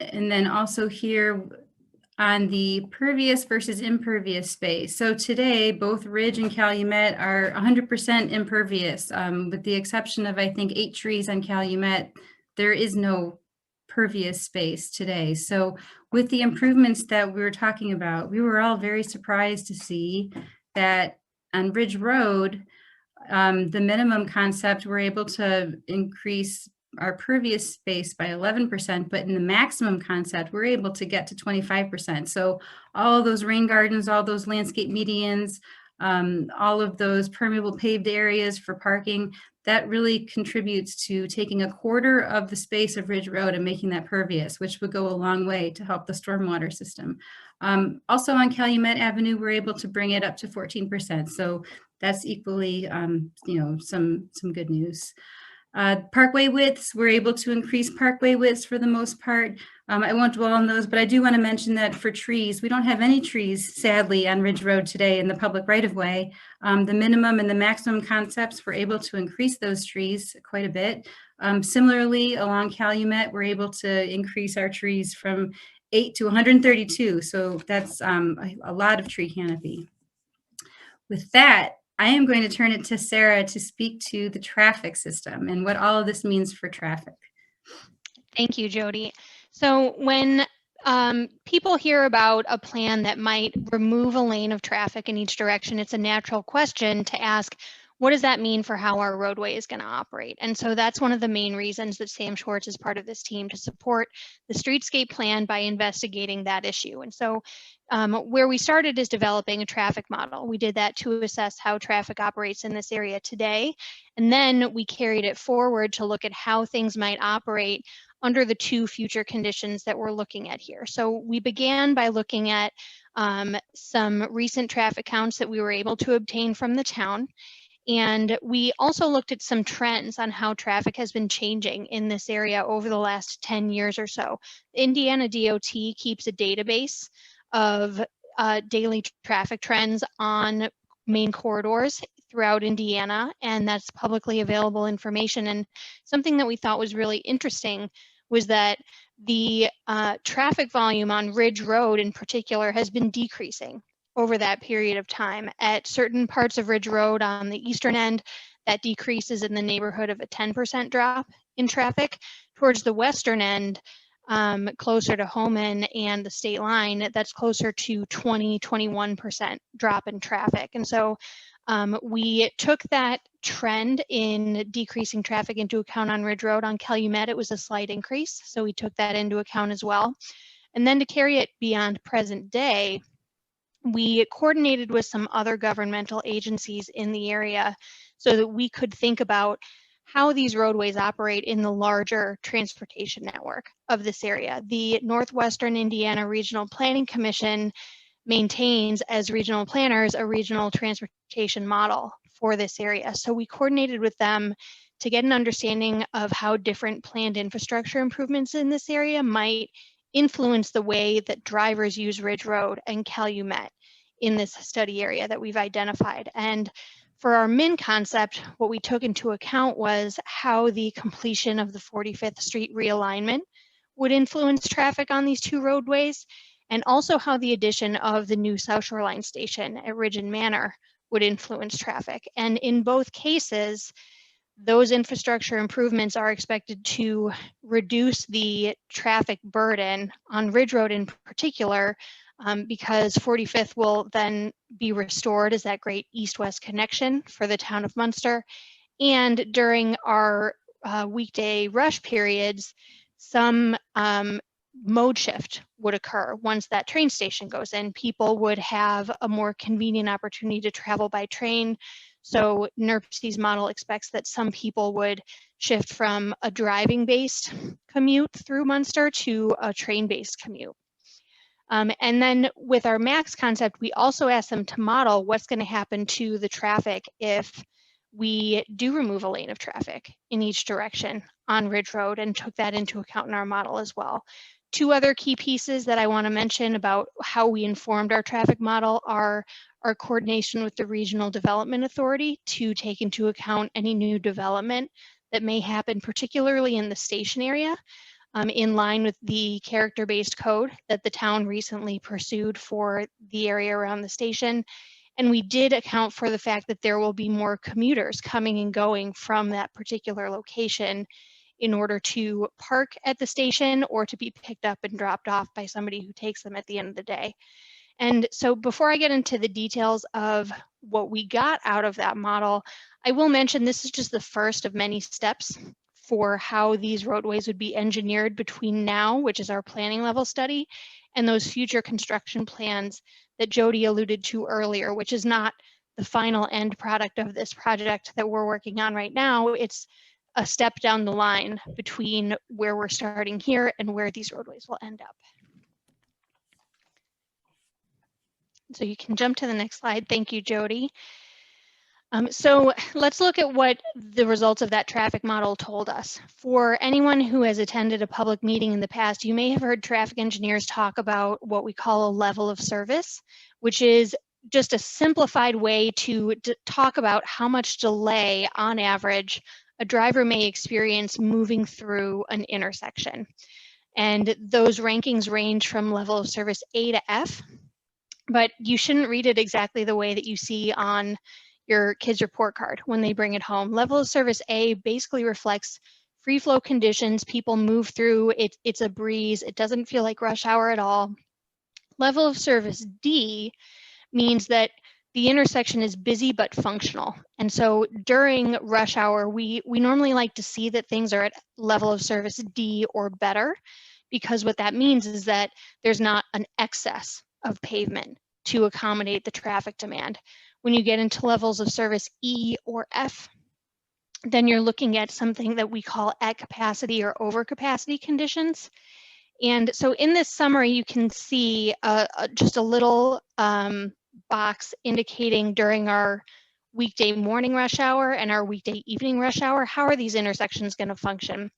And then also here on the pervious versus impervious space. So today, both Ridge and Calumet are 100% impervious, with the exception of, I think, 8 trees on Calumet. There is no pervious space today. So with the improvements that we were talking about, we were all very surprised to see that on Ridge Road, the minimum concept, we're able to increase our pervious space by 11%, but in the maximum concept, we're able to get to 25%. So all of those rain gardens, all those landscape medians, all of those permeable paved areas for parking, that really contributes to taking a quarter of the space of Ridge Road and making that pervious, which would go a long way to help the stormwater system. Also on Calumet Avenue, we're able to bring it up to 14%. So that's equally, some good news. Parkway widths, we're able to increase parkway widths for the most part. I won't dwell on those, but I do want to mention that for trees, we don't have any trees, sadly, on Ridge Road today in the public right-of-way. The minimum and the maximum concepts, we're able to increase those trees quite a bit. Similarly, along Calumet, we're able to increase our trees from 8 to 132. So that's a lot of tree canopy. With that, I am going to turn it to Sarah to speak to the traffic system and what all of this means for traffic. Thank you, Jody. So when people hear about a plan that might remove a lane of traffic in each direction, it's a natural question to ask, what does that mean for how our roadway is going to operate? And so that's one of the main reasons that Sam Schwartz is part of this team, to support the Streetscape plan by investigating that issue. And so where we started is developing a traffic model. We did that to assess how traffic operates in this area today. And then we carried it forward to look at how things might operate under the 2 future conditions that we're looking at here. So we began by looking at some recent traffic counts that we were able to obtain from the town. And we also looked at some trends on how traffic has been changing in this area over the last 10 years or so. Indiana DOT keeps a database of daily traffic trends on main corridors throughout Indiana, and that's publicly available information. And something that we thought was really interesting was that the traffic volume on Ridge Road in particular has been decreasing over that period of time. At certain parts of Ridge Road on the eastern end, that decreases in the neighborhood of a 10% drop in traffic. Towards the western end, closer to Homan and the state line, that's closer to 20-21% drop in traffic. And so we took that trend in decreasing traffic into account on Ridge Road. On Calumet, it was a slight increase, so we took that into account as well. And then to carry it beyond present day, we coordinated with some other governmental agencies in the area so that we could think about how these roadways operate in the larger transportation network of this area. The Northwestern Indiana Regional Planning Commission maintains, as regional planners, a regional transportation model for this area. So we coordinated with them to get an understanding of how different planned infrastructure improvements in this area might influence the way that drivers use Ridge Road and Calumet in this study area that we've identified. And For our min concept, what we took into account was how the completion of the 45th Street realignment would influence traffic on these two roadways, and also how the addition of the new South Shoreline station at Ridge and Manor would influence traffic. And in both cases, those infrastructure improvements are expected to reduce the traffic burden on Ridge Road in particular, because 45th will then be restored as that great east-west connection for the town of Munster. And during our weekday rush periods, some mode shift would occur. Once that train station goes in, people would have a more convenient opportunity to travel by train. So NERC's model expects that some people would shift from a driving-based commute through Munster to a train-based commute. And then with our max concept, we also asked them to model what's going to happen to the traffic if we do remove a lane of traffic in each direction on Ridge Road, and took that into account in our model as well. Two other key pieces that I want to mention about how we informed our traffic model are our coordination with the Regional Development Authority to take into account any new development that may happen, particularly in the station area, in line with the character-based code that the town recently pursued for the area around the station. And we did account for the fact that there will be more commuters coming and going from that particular location in order to park at the station or to be picked up and dropped off by somebody who takes them at the end of the day. And so before I get into the details of what we got out of that model, I will mention this is just the first of many steps for how these roadways would be engineered between now, which is our planning level study, and those future construction plans that Jody alluded to earlier, which is not the final end product of this project that we're working on right now. It's a step down the line between where we're starting here and where these roadways will end up. So you can jump to the next slide. Thank you, Jody. So let's look at what the results of that traffic model told us. For anyone who has attended a public meeting in the past, you may have heard traffic engineers talk about what we call a level of service, which is just a simplified way to talk about how much delay on average a driver may experience moving through an intersection. And those rankings range from level of service A to F, but you shouldn't read it exactly the way that you see on your kid's report card when they bring it home. Level of service A basically reflects free flow conditions. People move through, it's a breeze. It doesn't feel like rush hour at all. Level of service D means that the intersection is busy but functional. And so during rush hour, we normally like to see that things are at level of service D or better, because what that means is that there's not an excess of pavement to accommodate the traffic demand. When you get into levels of service E or F, then you're looking at something that we call at capacity or overcapacity conditions. And so in this summary, you can see just a little box indicating during our weekday morning rush hour and our weekday evening rush hour, how are these intersections going to function?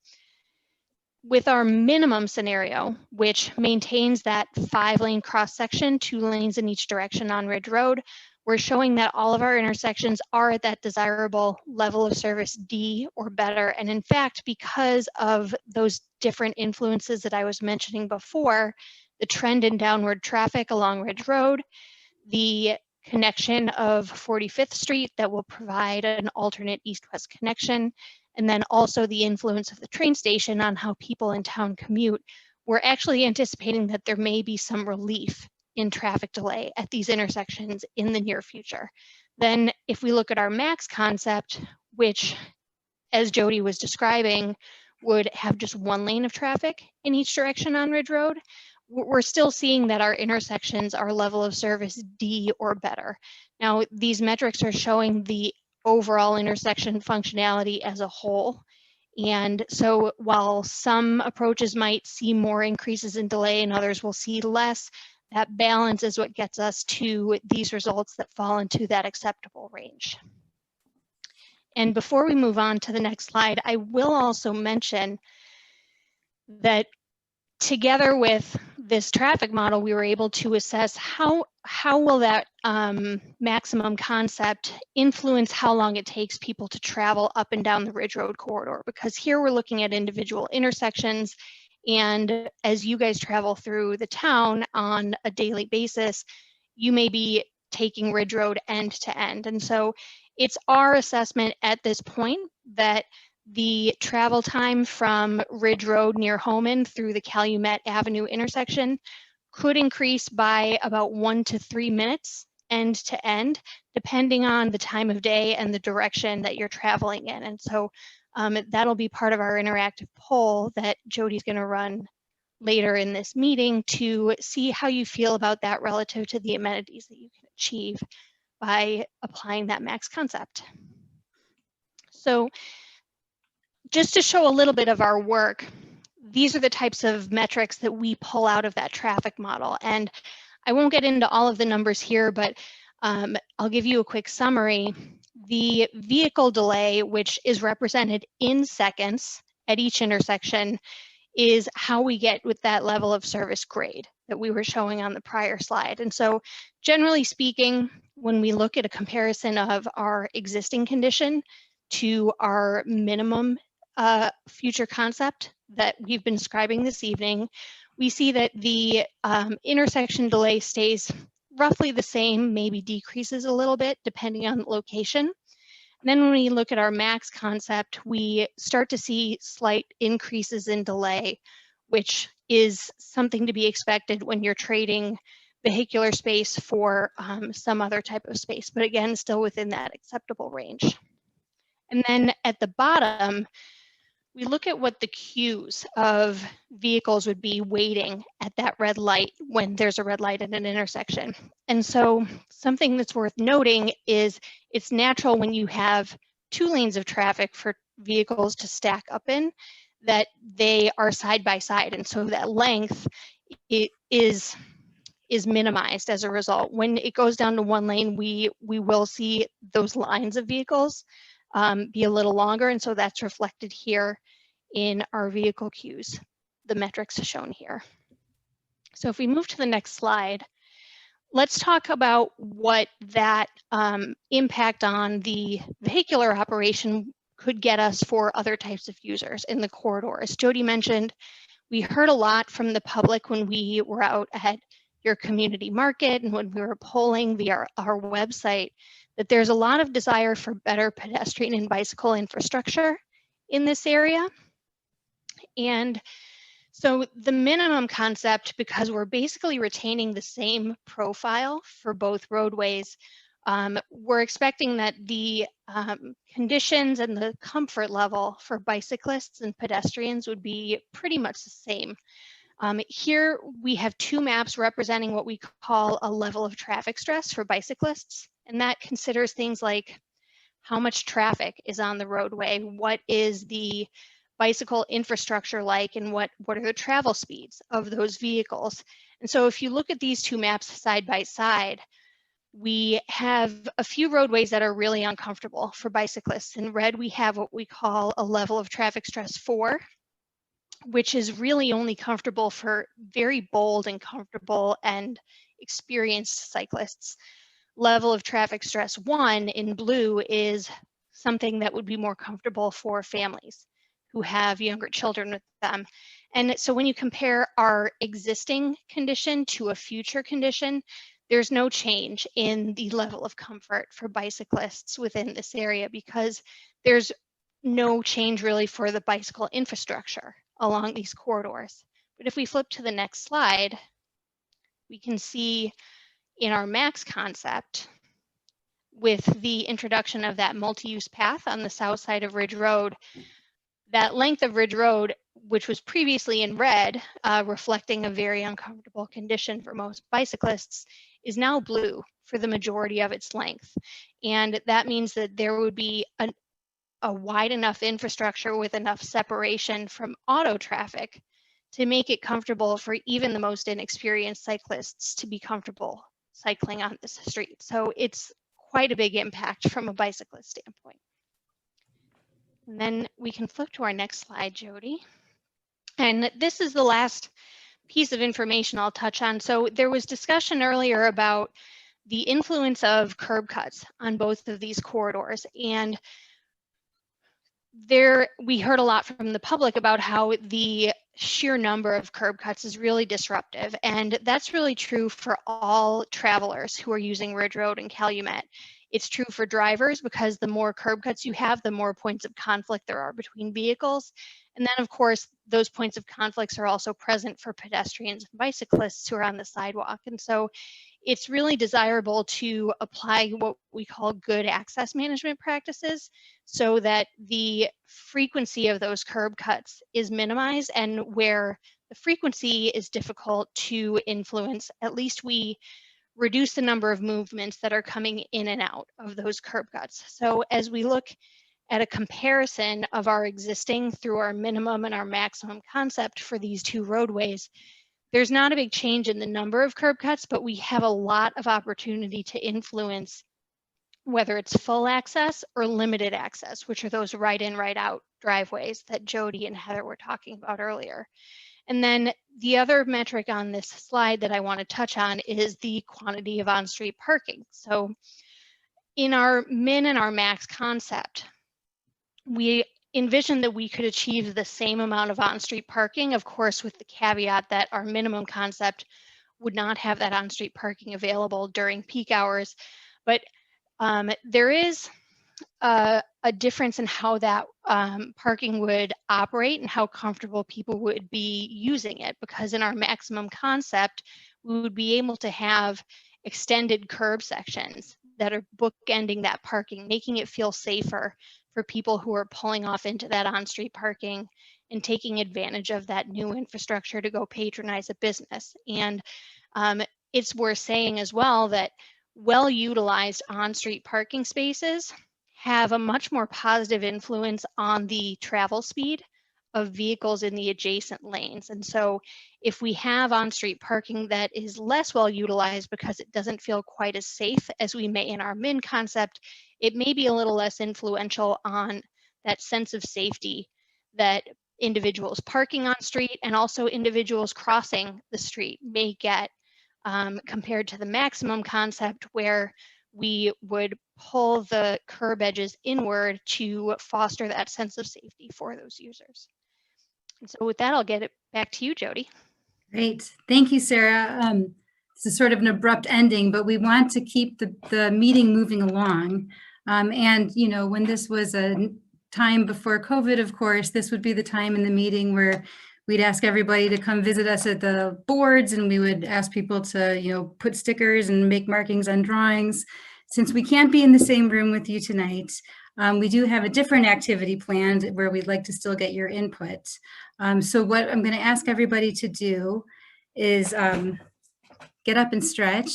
With our minimum scenario, which maintains that 5-lane cross section, 2 lanes in each direction on Ridge Road, we're showing that all of our intersections are at that desirable level of service D or better. And in fact, because of those different influences that I was mentioning before, the trend in downward traffic along Ridge Road, the connection of 45th Street that will provide an alternate east-west connection, and then also the influence of the train station on how people in town commute, we're actually anticipating that there may be some relief in traffic delay at these intersections in the near future. Then if we look at our max concept, which as Jody was describing, would have just 1 lane of traffic in each direction on Ridge Road, we're still seeing that our intersections are level of service D or better. Now, these metrics are showing the overall intersection functionality as a whole. And so while some approaches might see more increases in delay and others will see less, that balance is what gets us to these results that fall into that acceptable range. And before we move on to the next slide, I will also mention that together with this traffic model, we were able to assess how how will that maximum concept influence how long it takes people to travel up and down the Ridge Road corridor? Because here we're looking at individual intersections, and as you guys travel through the town on a daily basis, you may be taking Ridge Road end to end. And so it's our assessment at this point that the travel time from Ridge Road near Homan through the Calumet Avenue intersection could increase by about 1 to 3 minutes end to end, depending on the time of day and the direction that you're traveling in. And so that'll be part of our interactive poll that Jody's going to run later in this meeting to see how you feel about that relative to the amenities that you can achieve by applying that max concept. So just to show a little bit of our work, these are the types of metrics that we pull out of that traffic model. And I won't get into all of the numbers here, but I'll give you a quick summary. The vehicle delay, which is represented in seconds at each intersection, is how we get with that level of service grade that we were showing on the prior slide. And so generally speaking, when we look at a comparison of our existing condition to our minimum future concept that we've been describing this evening, we see that the intersection delay stays roughly the same, maybe decreases a little bit depending on the location. And then when we look at our max concept, we start to see slight increases in delay, which is something to be expected when you're trading vehicular space for some other type of space, but again, still within that acceptable range. And then at the bottom, we look at what the queues of vehicles would be waiting at that red light when there's a red light at an intersection. And so something that's worth noting is it's natural when you have 2 lanes of traffic for vehicles to stack up in, that they are side by side. And so that length is minimized as a result. When it goes down to 1 lane, we will see those lines of vehicles be a little longer, and so that's reflected here in our vehicle queues, the metrics shown here. So if we move to the next slide, let's talk about what that impact on the vehicular operation could get us for other types of users in the corridor. As Jody mentioned, we heard a lot from the public when we were out at your community market and when we were polling via our website, that there's a lot of desire for better pedestrian and bicycle infrastructure in this area. And so the minimum concept, because we're basically retaining the same profile for both roadways, we're expecting that the conditions and the comfort level for bicyclists and pedestrians would be pretty much the same. Here we have 2 maps representing what we call a level of traffic stress for bicyclists. And that considers things like how much traffic is on the roadway, what is the bicycle infrastructure like, and what are the travel speeds of those vehicles. And so if you look at these 2 maps side by side, we have a few roadways that are really uncomfortable for bicyclists. In red, we have what we call a level of traffic stress 4, which is really only comfortable for very bold and comfortable and experienced cyclists. Level of traffic stress 1 in blue is something that would be more comfortable for families who have younger children with them. And so when you compare our existing condition to a future condition, there's no change in the level of comfort for bicyclists within this area because there's no change really for the bicycle infrastructure along these corridors. But if we flip to the next slide, we can see in our max concept, with the introduction of that multi-use path on the south side of Ridge Road, that length of Ridge Road, which was previously in red, reflecting a very uncomfortable condition for most bicyclists, is now blue for the majority of its length. And that means that there would be a wide enough infrastructure with enough separation from auto traffic to make it comfortable for even the most inexperienced cyclists to be comfortable cycling on this street. So it's quite a big impact from a bicyclist standpoint. And then we can flip to our next slide, Jody. And this is the last piece of information I'll touch on. So there was discussion earlier about the influence of curb cuts on both of these corridors. And we heard a lot from the public about how the sheer number of curb cuts is really disruptive. And that's really true for all travelers who are using Ridge Road and Calumet. It's true for drivers because the more curb cuts you have, the more points of conflict there are between vehicles. And then, of course, those points of conflicts are also present for pedestrians and bicyclists who are on the sidewalk. And so it's really desirable to apply what we call good access management practices so that the frequency of those curb cuts is minimized, and where the frequency is difficult to influence, at least we reduce the number of movements that are coming in and out of those curb cuts. So as we look at a comparison of our existing through our minimum and our maximum concept for these two roadways, there's not a big change in the number of curb cuts, but we have a lot of opportunity to influence whether it's full access or limited access, which are those right in, right out driveways that Jody and Heather were talking about earlier. And then the other metric on this slide that I want to touch on is the quantity of on-street parking. So in our min and our max concept, we envisioned that we could achieve the same amount of on-street parking, of course, with the caveat that our minimum concept would not have that on-street parking available during peak hours. But there is a difference in how that parking would operate and how comfortable people would be using it, because in our maximum concept, we would be able to have extended curb sections that are bookending that parking, making it feel safer for people who are pulling off into that on-street parking and taking advantage of that new infrastructure to go patronize a business. And it's worth saying as well that well-utilized on-street parking spaces have a much more positive influence on the travel speed of vehicles in the adjacent lanes. And so if we have on-street parking that is less well utilized because it doesn't feel quite as safe as we may in our min concept, it may be a little less influential on that sense of safety that individuals parking on street and also individuals crossing the street may get compared to the maximum concept, where we would pull the curb edges inward to foster that sense of safety for those users. And so with that, I'll get it back to you, Jody. Great. Thank you, Sarah. This is sort of an abrupt ending, but we want to keep the meeting moving along. And, you know, when this was a time before COVID, of course, this would be the time in the meeting where we'd ask everybody to come visit us at the boards, and we would ask people to, you know, put stickers and make markings on drawings. Since we can't be in the same room with you tonight, we do have a different activity planned where we'd like to still get your input. So what I'm going to ask everybody to do is get up and stretch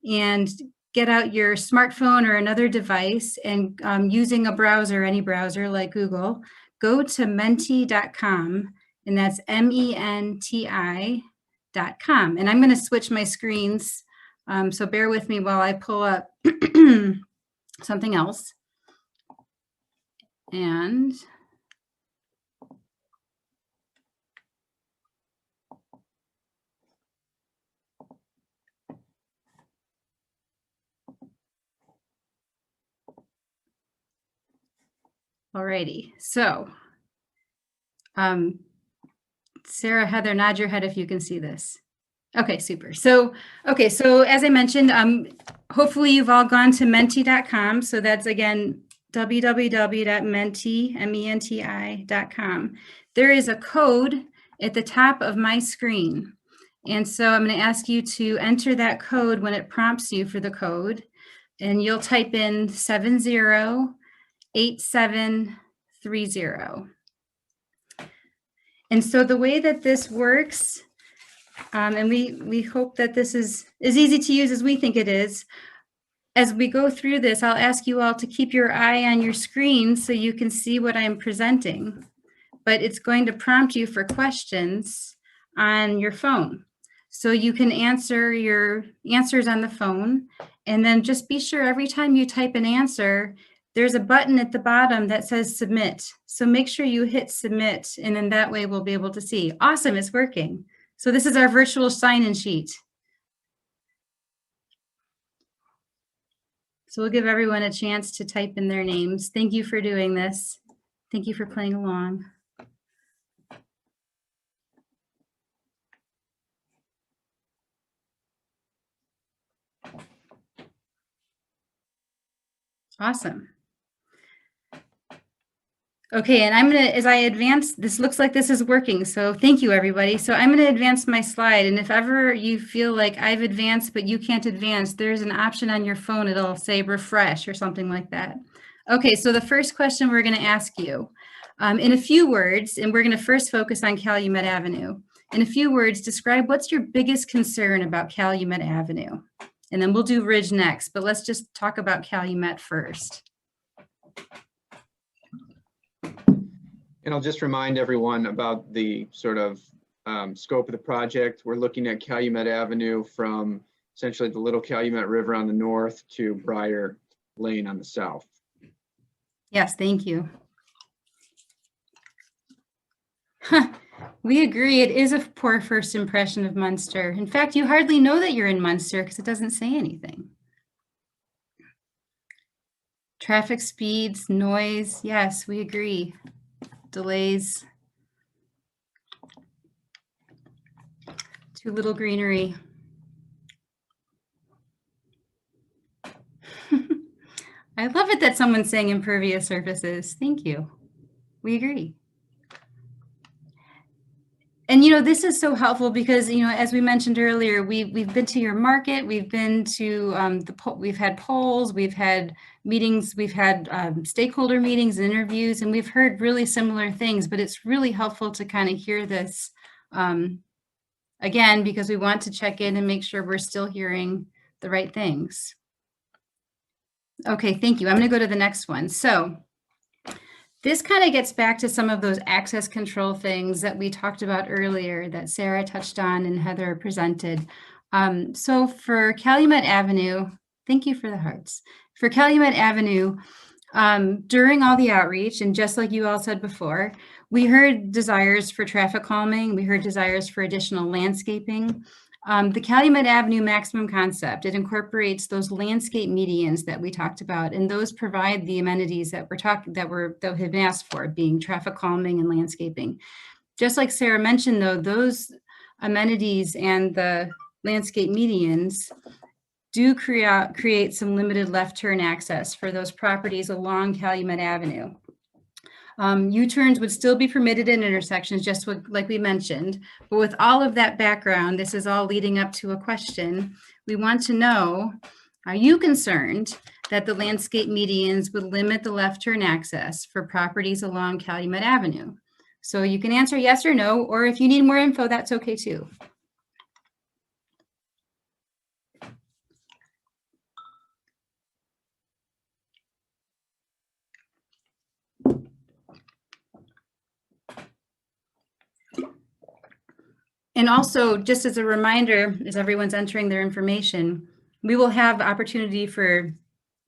and get out your smartphone or another device, and using a browser, any browser like Google, go to menti.com, and that's MENTI.com. And I'm going to switch my screens, so bear with me while I pull up something else. And alrighty, so Sarah, Heather, nod your head if you can see this. Okay, super. So, okay, so as I mentioned, hopefully you've all gone to menti.com. So that's again, www.menti.com. There is a code at the top of my screen. And so I'm going to ask you to enter that code when it prompts you for the code. And you'll type in 708730. And so the way that this works, and we hope that this is as easy to use as we think it is. As we go through this, I'll ask you all to keep your eye on your screen so you can see what I'm presenting. But it's going to prompt you for questions on your phone. So you can answer your answers on the phone. And then just be sure every time you type an answer, there's a button at the bottom that says submit. So make sure you hit submit, and then that way we'll be able to see. Awesome, it's working. So this is our virtual sign-in sheet. So we'll give everyone a chance to type in their names. Thank you for doing this. Thank you for playing along. Awesome. Okay, and I'm gonna, as I advance, this looks like this is working, so thank you, everybody. So I'm gonna advance my slide, and if ever you feel like I've advanced but you can't advance, there's an option on your phone, it'll say refresh or something like that. Okay, so the first question we're gonna ask you, in a few words, and we're gonna first focus on Calumet Avenue. In a few words, describe what's your biggest concern about Calumet Avenue. And then we'll do Ridge next, but let's just talk about Calumet first. And I'll just remind everyone about the sort of scope of the project. We're looking at Calumet Avenue from essentially the Little Calumet River on the north to Briar Lane on the south. Yes, thank you. We agree, it is a poor first impression of Munster. In fact, you hardly know that you're in Munster because it doesn't say anything. Traffic speeds, noise, yes, we agree. Delays. Too little greenery. I love it that someone's saying impervious surfaces. Thank you. We agree. And, you know, this is so helpful because, you know, as we mentioned earlier, we've been to your market, we've been to we've had polls, we've had meetings, we've had stakeholder meetings and interviews, and we've heard really similar things, but it's really helpful to kind of hear this again, because we want to check in and make sure we're still hearing the right things. Okay, thank you. I'm going to go to the next one. So this kind of gets back to some of those access control things that we talked about earlier that Sarah touched on and Heather presented. So for Calumet Avenue, thank you for the hearts. For Calumet Avenue, during all the outreach, and just like you all said before, we heard desires for traffic calming, we heard desires for additional landscaping. The Calumet Avenue maximum concept, it incorporates those landscape medians that we talked about, and those provide the amenities that that have been asked for, being traffic calming and landscaping. Just like Sarah mentioned, though, those amenities and the landscape medians do create some limited left turn access for those properties along Calumet Avenue. U-turns would still be permitted in intersections, just like we mentioned, but with all of that background, this is all leading up to a question. We want to know, are you concerned that the landscape medians would limit the left turn access for properties along Calumet Avenue? So you can answer yes or no, or if you need more info, that's okay too. And also, just as a reminder, as everyone's entering their information, we will have opportunity for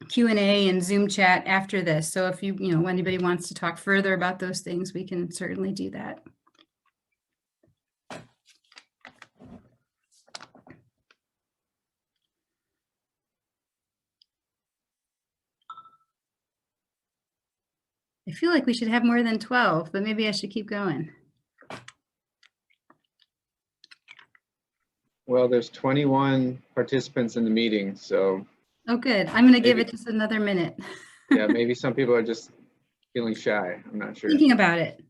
Q&A and Zoom chat after this. So if anybody wants to talk further about those things, we can certainly do that. I feel like we should have more than 12, but maybe I should keep going. Well, there's 21 participants in the meeting, so. Oh, good. I'm going to give it just another minute. Yeah, maybe some people are just feeling shy. I'm not sure. Thinking about it.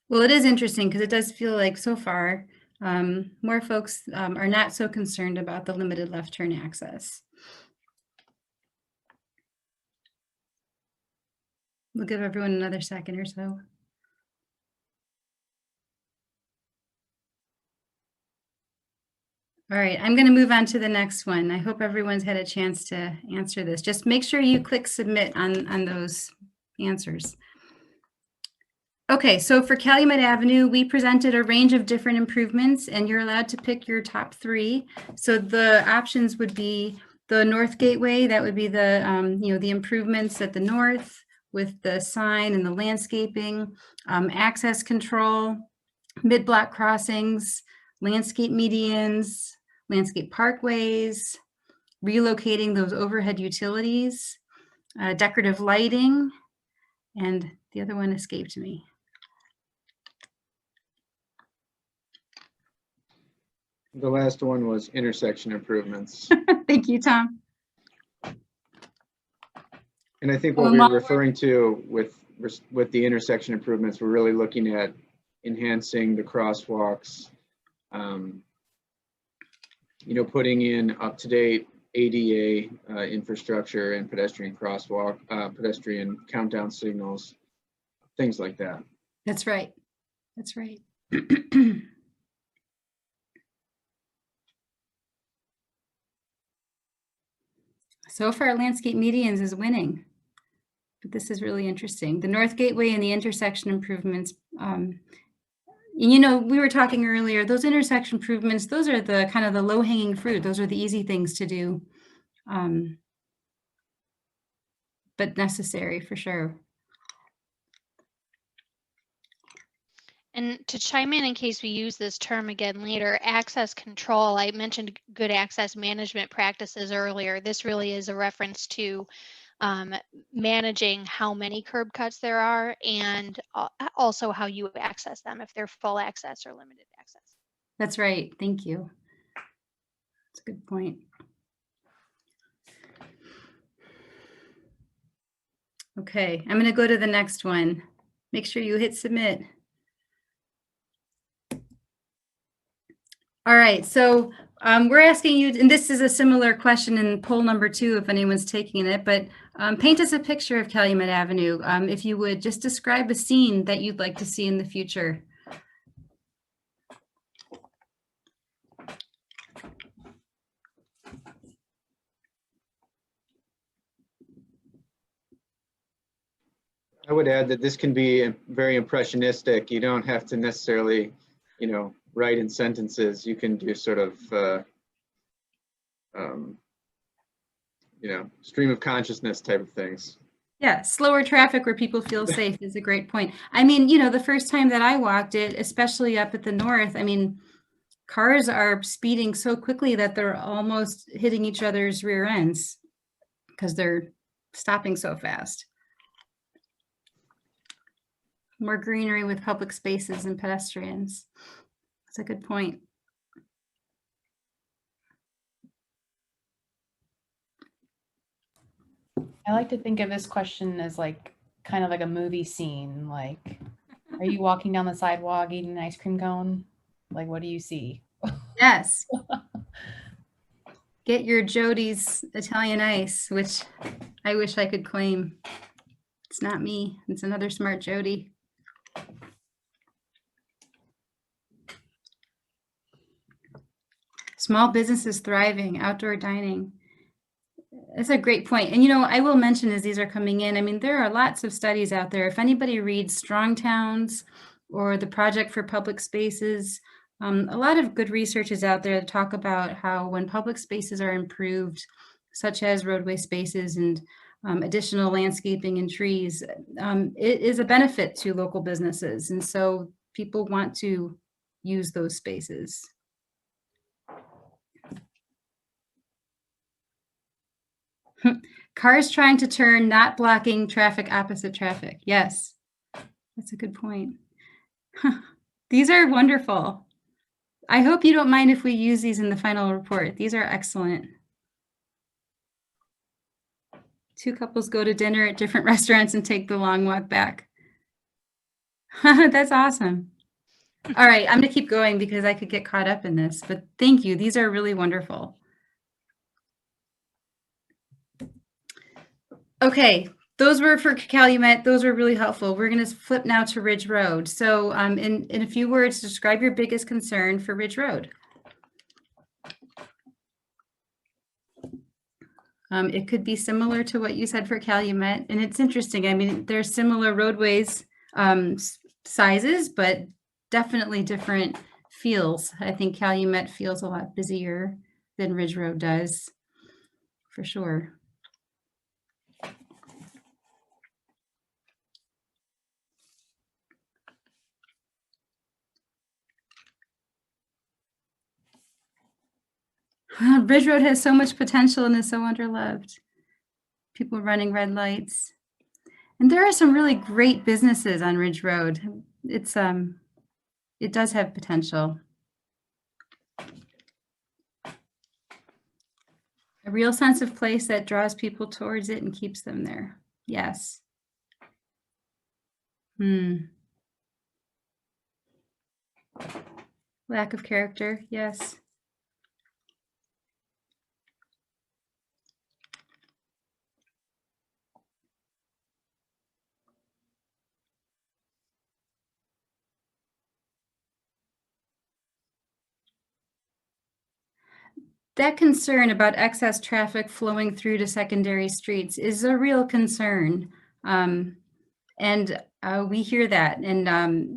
Well, it is interesting because it does feel like so far more folks are not so concerned about the limited left turn access. We'll give everyone another second or so. All right, I'm going to move on to the next one. I hope everyone's had a chance to answer this. Just make sure you click submit on those answers. Okay, so for Calumet Avenue, we presented a range of different improvements, and you're allowed to pick your top 3. So the options would be the North Gateway. That would be the, the improvements at the north with the sign and the landscaping, access control, mid-block crossings, landscape medians, landscape parkways, relocating those overhead utilities, decorative lighting, and the other one escaped me. The last one was intersection improvements. Thank you, Tom. And I think what we're referring to with the intersection improvements, we're really looking at enhancing the crosswalks, putting in up-to-date ADA infrastructure and pedestrian crosswalk, pedestrian countdown signals, things like that. That's right. That's right. So far, landscape medians is winning, but this is really interesting. The North Gateway and the intersection improvements. We were talking earlier, those intersection improvements, those are the kind of the low-hanging fruit. Those are the easy things to do, but necessary for sure. And to chime in case we use this term again later, access control, I mentioned good access management practices earlier. This really is a reference to managing how many curb cuts there are and also how you access them, if they're full access or limited access. That's right. Thank you. That's a good point. Okay, I'm going to go to the next one. Make sure you hit submit. All right, so we're asking you, and this is a similar question in poll number 2, if anyone's taking it, but paint us a picture of Calumet Avenue. If you would just describe a scene that you'd like to see in the future. I would add that this can be very impressionistic. You don't have to necessarily, write in sentences. You can do sort of, stream of consciousness type of things. Yeah, slower traffic where people feel safe is a great point. I mean, the first time that I walked it, especially up at the north, I mean, cars are speeding so quickly that they're almost hitting each other's rear ends because they're stopping so fast. More greenery with public spaces and pedestrians. That's a good point. I like to think of this question as kind of like a movie scene. Like, are you walking down the sidewalk eating an ice cream cone? Like, what do you see? Yes. Get your Jody's Italian Ice, which I wish I could claim. It's not me. It's another smart Jody. Small businesses thriving, outdoor dining. That's a great point. And, I will mention as these are coming in, I mean, there are lots of studies out there. If anybody reads Strong Towns or the Project for Public Spaces, a lot of good research is out there to talk about how when public spaces are improved, such as roadway spaces and additional landscaping and trees, it is a benefit to local businesses. And so people want to use those spaces. Cars trying to turn, not blocking traffic, opposite traffic. Yes, that's a good point. These are wonderful. I hope you don't mind if we use these in the final report. These are excellent. 2 couples go to dinner at different restaurants and take the long walk back. That's awesome. All right, I'm going to keep going because I could get caught up in this, but thank you. These are really wonderful. Okay, those were for Calumet. Those were really helpful. We're going to flip now to Ridge Road. So in a few words, describe your biggest concern for Ridge Road. It could be similar to what you said for Calumet. And it's interesting. I mean, there's similar roadways, sizes, but definitely different feels. I think Calumet feels a lot busier than Ridge Road does, for sure. Ridge Road has so much potential and is so underloved. People running red lights. And there are some really great businesses on Ridge Road. It does have potential. A real sense of place that draws people towards it and keeps them there. Yes. Lack of character, yes. That concern about excess traffic flowing through to secondary streets is a real concern. And we hear that. And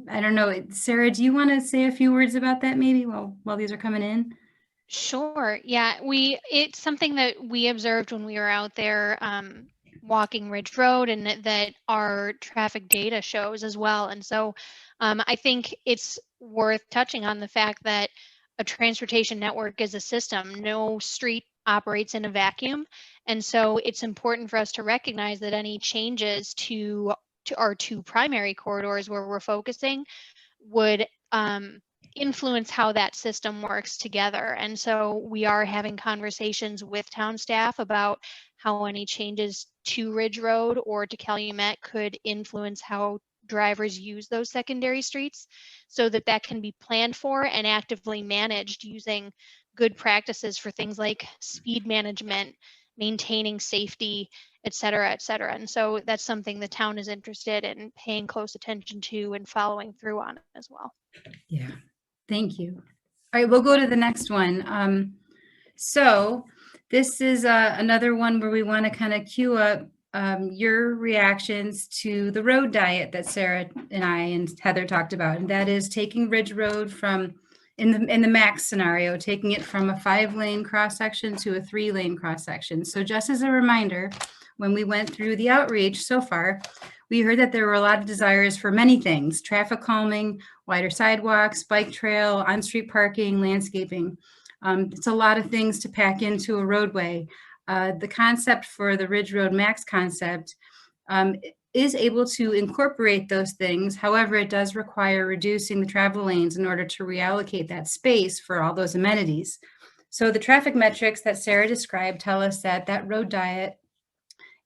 I don't know, Sarah, do you want to say a few words about that maybe while these are coming in? Sure. Yeah, it's something that we observed when we were out there walking Ridge Road, and that our traffic data shows as well. And so I think it's worth touching on the fact that a transportation network is a system. No street operates in a vacuum. And so it's important for us to recognize that any changes to our two primary corridors where we're focusing would influence how that system works together. And so we are having conversations with town staff about how any changes to Ridge Road or to Calumet could influence how drivers use those secondary streets, so that that can be planned for and actively managed using good practices for things like speed management, maintaining safety, et cetera, et cetera. And so that's something the town is interested in paying close attention to and following through on as well. Yeah, thank you. All right, we'll go to the next one. So this is another one where we want to kind of queue up your reactions to the road diet that Sarah and I and Heather talked about, and that is taking Ridge Road from, in the max scenario, taking it from a 5-lane cross section to a 3-lane cross section. So just as a reminder, when we went through the outreach so far, we heard that there were a lot of desires for many things: traffic calming, wider sidewalks, bike trail, on-street parking, landscaping. It's a lot of things to pack into a roadway. The concept for the Ridge Road Max concept is able to incorporate those things. However, it does require reducing the travel lanes in order to reallocate that space for all those amenities. So the traffic metrics that Sarah described tell us that that road diet,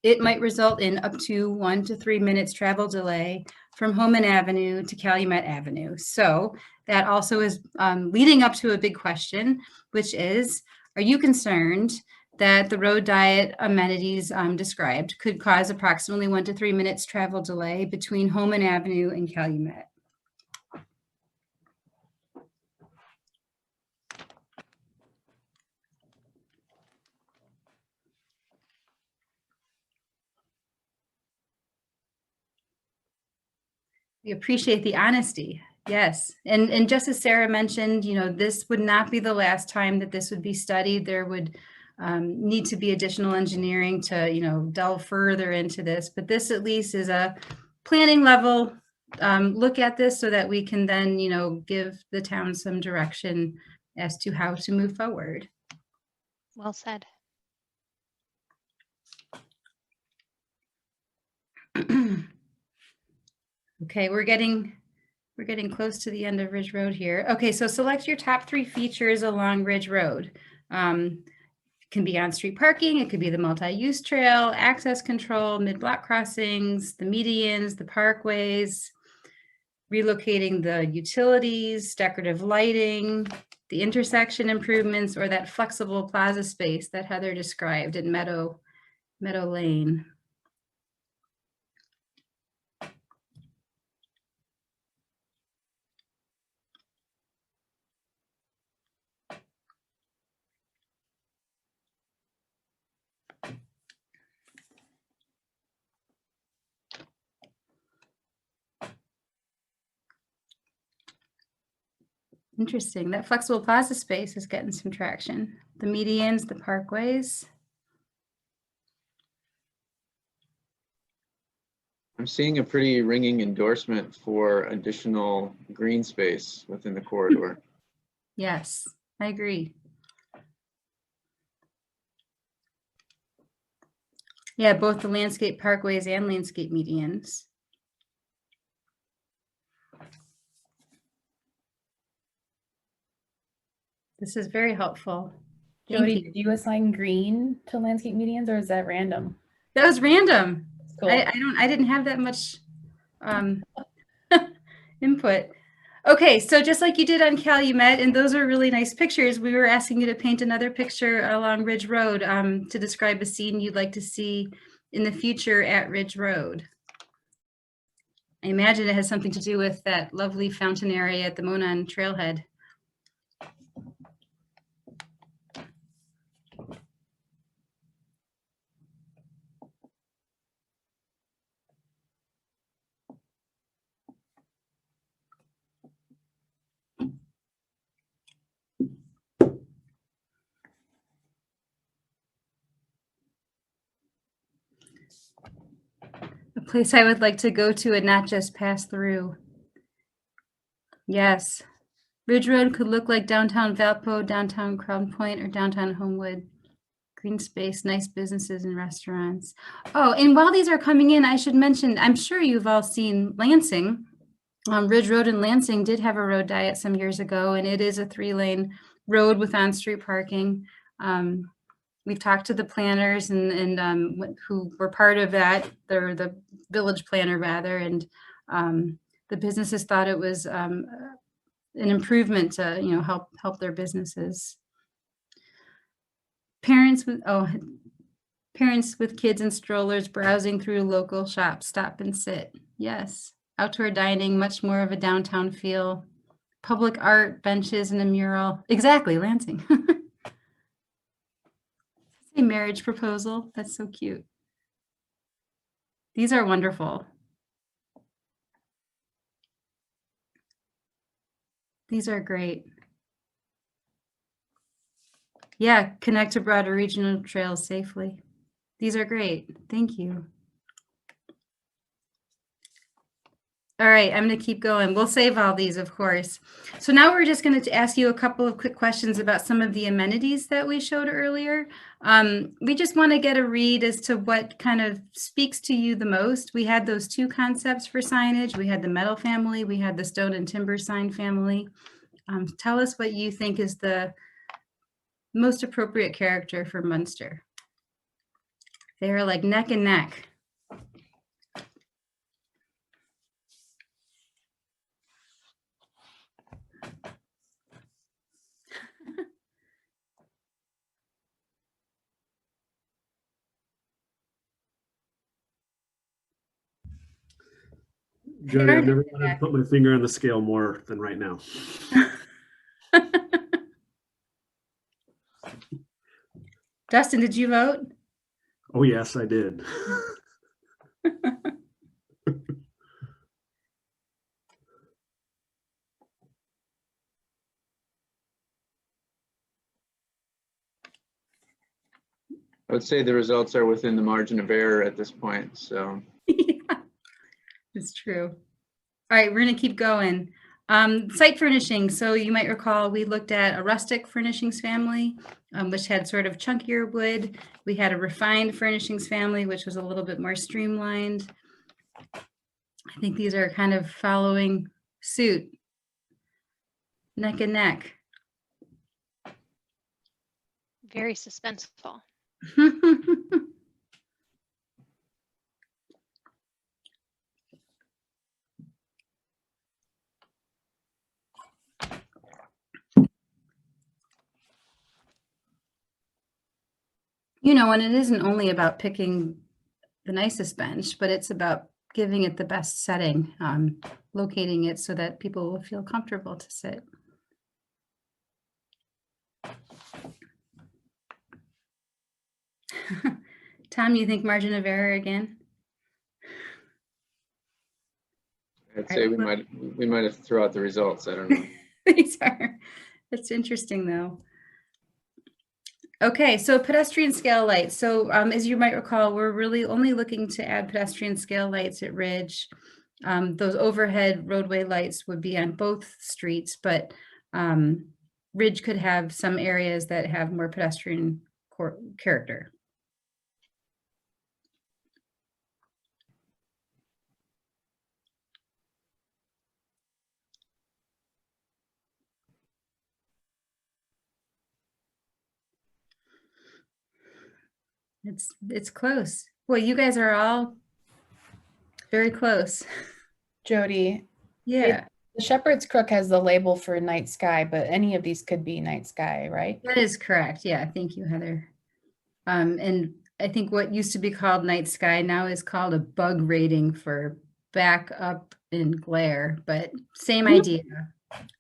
it might result in up to 1 to 3 minutes travel delay from Homan Avenue to Calumet Avenue. So that also is leading up to a big question, which is, are you concerned that the road diet amenities described could cause approximately 1 to 3 minutes travel delay between Homan Avenue and Calumet? We appreciate the honesty. Yes. And just as Sarah mentioned, you know, this would not be the last time that this would be studied. There would need to be additional engineering to, you know, delve further into this. But this at least is a planning level look at this so that we can then, you know, give the town some direction as to how to move forward. Well said. Okay, we're getting close to the end of Ridge Road here. Okay, so select your top 3 features along Ridge Road. It can be on-street parking, it could be the multi-use trail, access control, mid-block crossings, the medians, the parkways, relocating the utilities, decorative lighting, the intersection improvements, or that flexible plaza space that Heather described in Meadow Lane. Interesting. That flexible plaza space is getting some traction. The medians, the parkways. I'm seeing a pretty ringing endorsement for additional green space within the corridor. Yes, I agree. Yeah, both the landscape parkways and landscape medians. This is very helpful. Thank Jody, you. did you assign green to landscape medians, or is that random? That was random. Cool. I didn't have that much input. Okay, so just like you did on Calumet, and those are really nice pictures, we were asking you to paint another picture along Ridge Road to describe a scene you'd like to see in the future at Ridge Road. I imagine it has something to do with that lovely fountain area at the Monon Trailhead. A place I would like to go to and not just pass through. Yes. Ridge Road could look like downtown Valpo, downtown Crown Point, or downtown Homewood. Green space, nice businesses and restaurants. Oh, and while these are coming in, I should mention, I'm sure you've all seen Lansing. Ridge Road in Lansing did have a road diet some years ago, and it is a 3-lane road with on-street parking. We've talked to the planners and who were part of that, the village planner rather, and the businesses thought it was an improvement to help their businesses. Parents with kids and strollers browsing through local shops, stop and sit. Yes, outdoor dining, much more of a downtown feel. Public art, benches, and a mural. Exactly, Lansing. A marriage proposal. That's so cute. These are wonderful. These are great. Yeah, connect to broader regional trails safely. These are great. Thank you. All right, I'm going to keep going. We'll save all these, of course. So now we're just going to ask you a couple of quick questions about some of the amenities that we showed earlier. We just want to get a read as to what kind of speaks to you the most. We had those 2 concepts for signage. We had the metal family. We had the stone and timber sign family. Tell us what you think is the most appropriate character for Munster. They're like neck and neck. Jody, I've never wanted to put my finger on the scale more than right now. Dustin, did you vote? Oh, yes, I did. I would say the results are within the margin of error at this point, so. Yeah, it's true. All right, we're going to keep going. Site furnishings. So you might recall we looked at a rustic furnishings family, which had sort of chunkier wood. We had a refined furnishings family, which was a little bit more streamlined. I think these are kind of following suit, neck and neck. Very suspenseful. And it isn't only about picking the nicest bench, but it's about giving it the best setting, locating it so that people will feel comfortable to sit. Tom, you think margin of error again? I'd say we might have thrown out the results. I don't know. These are, it's interesting though. Okay, so pedestrian scale lights. So as you might recall, we're really only looking to add pedestrian scale lights at Ridge. Those overhead roadway lights would be on both streets, but Ridge could have some areas that have more pedestrian character. It's close. Well, you guys are all very close. Jody, Yeah, the Shepherd's Crook has the label for night sky, but any of these could be night sky, right? that is correct. Yeah, thank you, Heather. And I think what used to be called night sky now is called a bug rating for back up and glare, but same idea.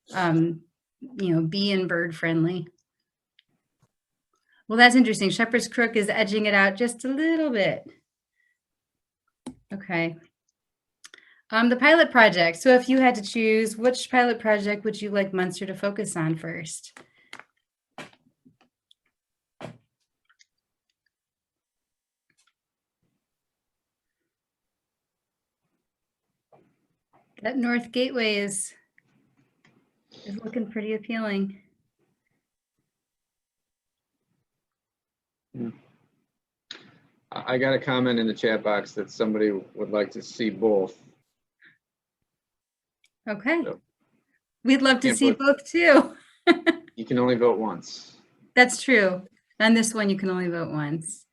You know, bee and bird friendly. Well, that's interesting. Shepherd's Crook is edging it out just a little bit. Okay. The pilot project. So if you had to choose, which pilot project would you like Munster to focus on first? That North Gateway is looking pretty appealing. I got a comment in the chat box that somebody would like to see both. Okay. So, We'd love to can't see put- both too. You can only vote once. That's true. On this one, you can only vote once.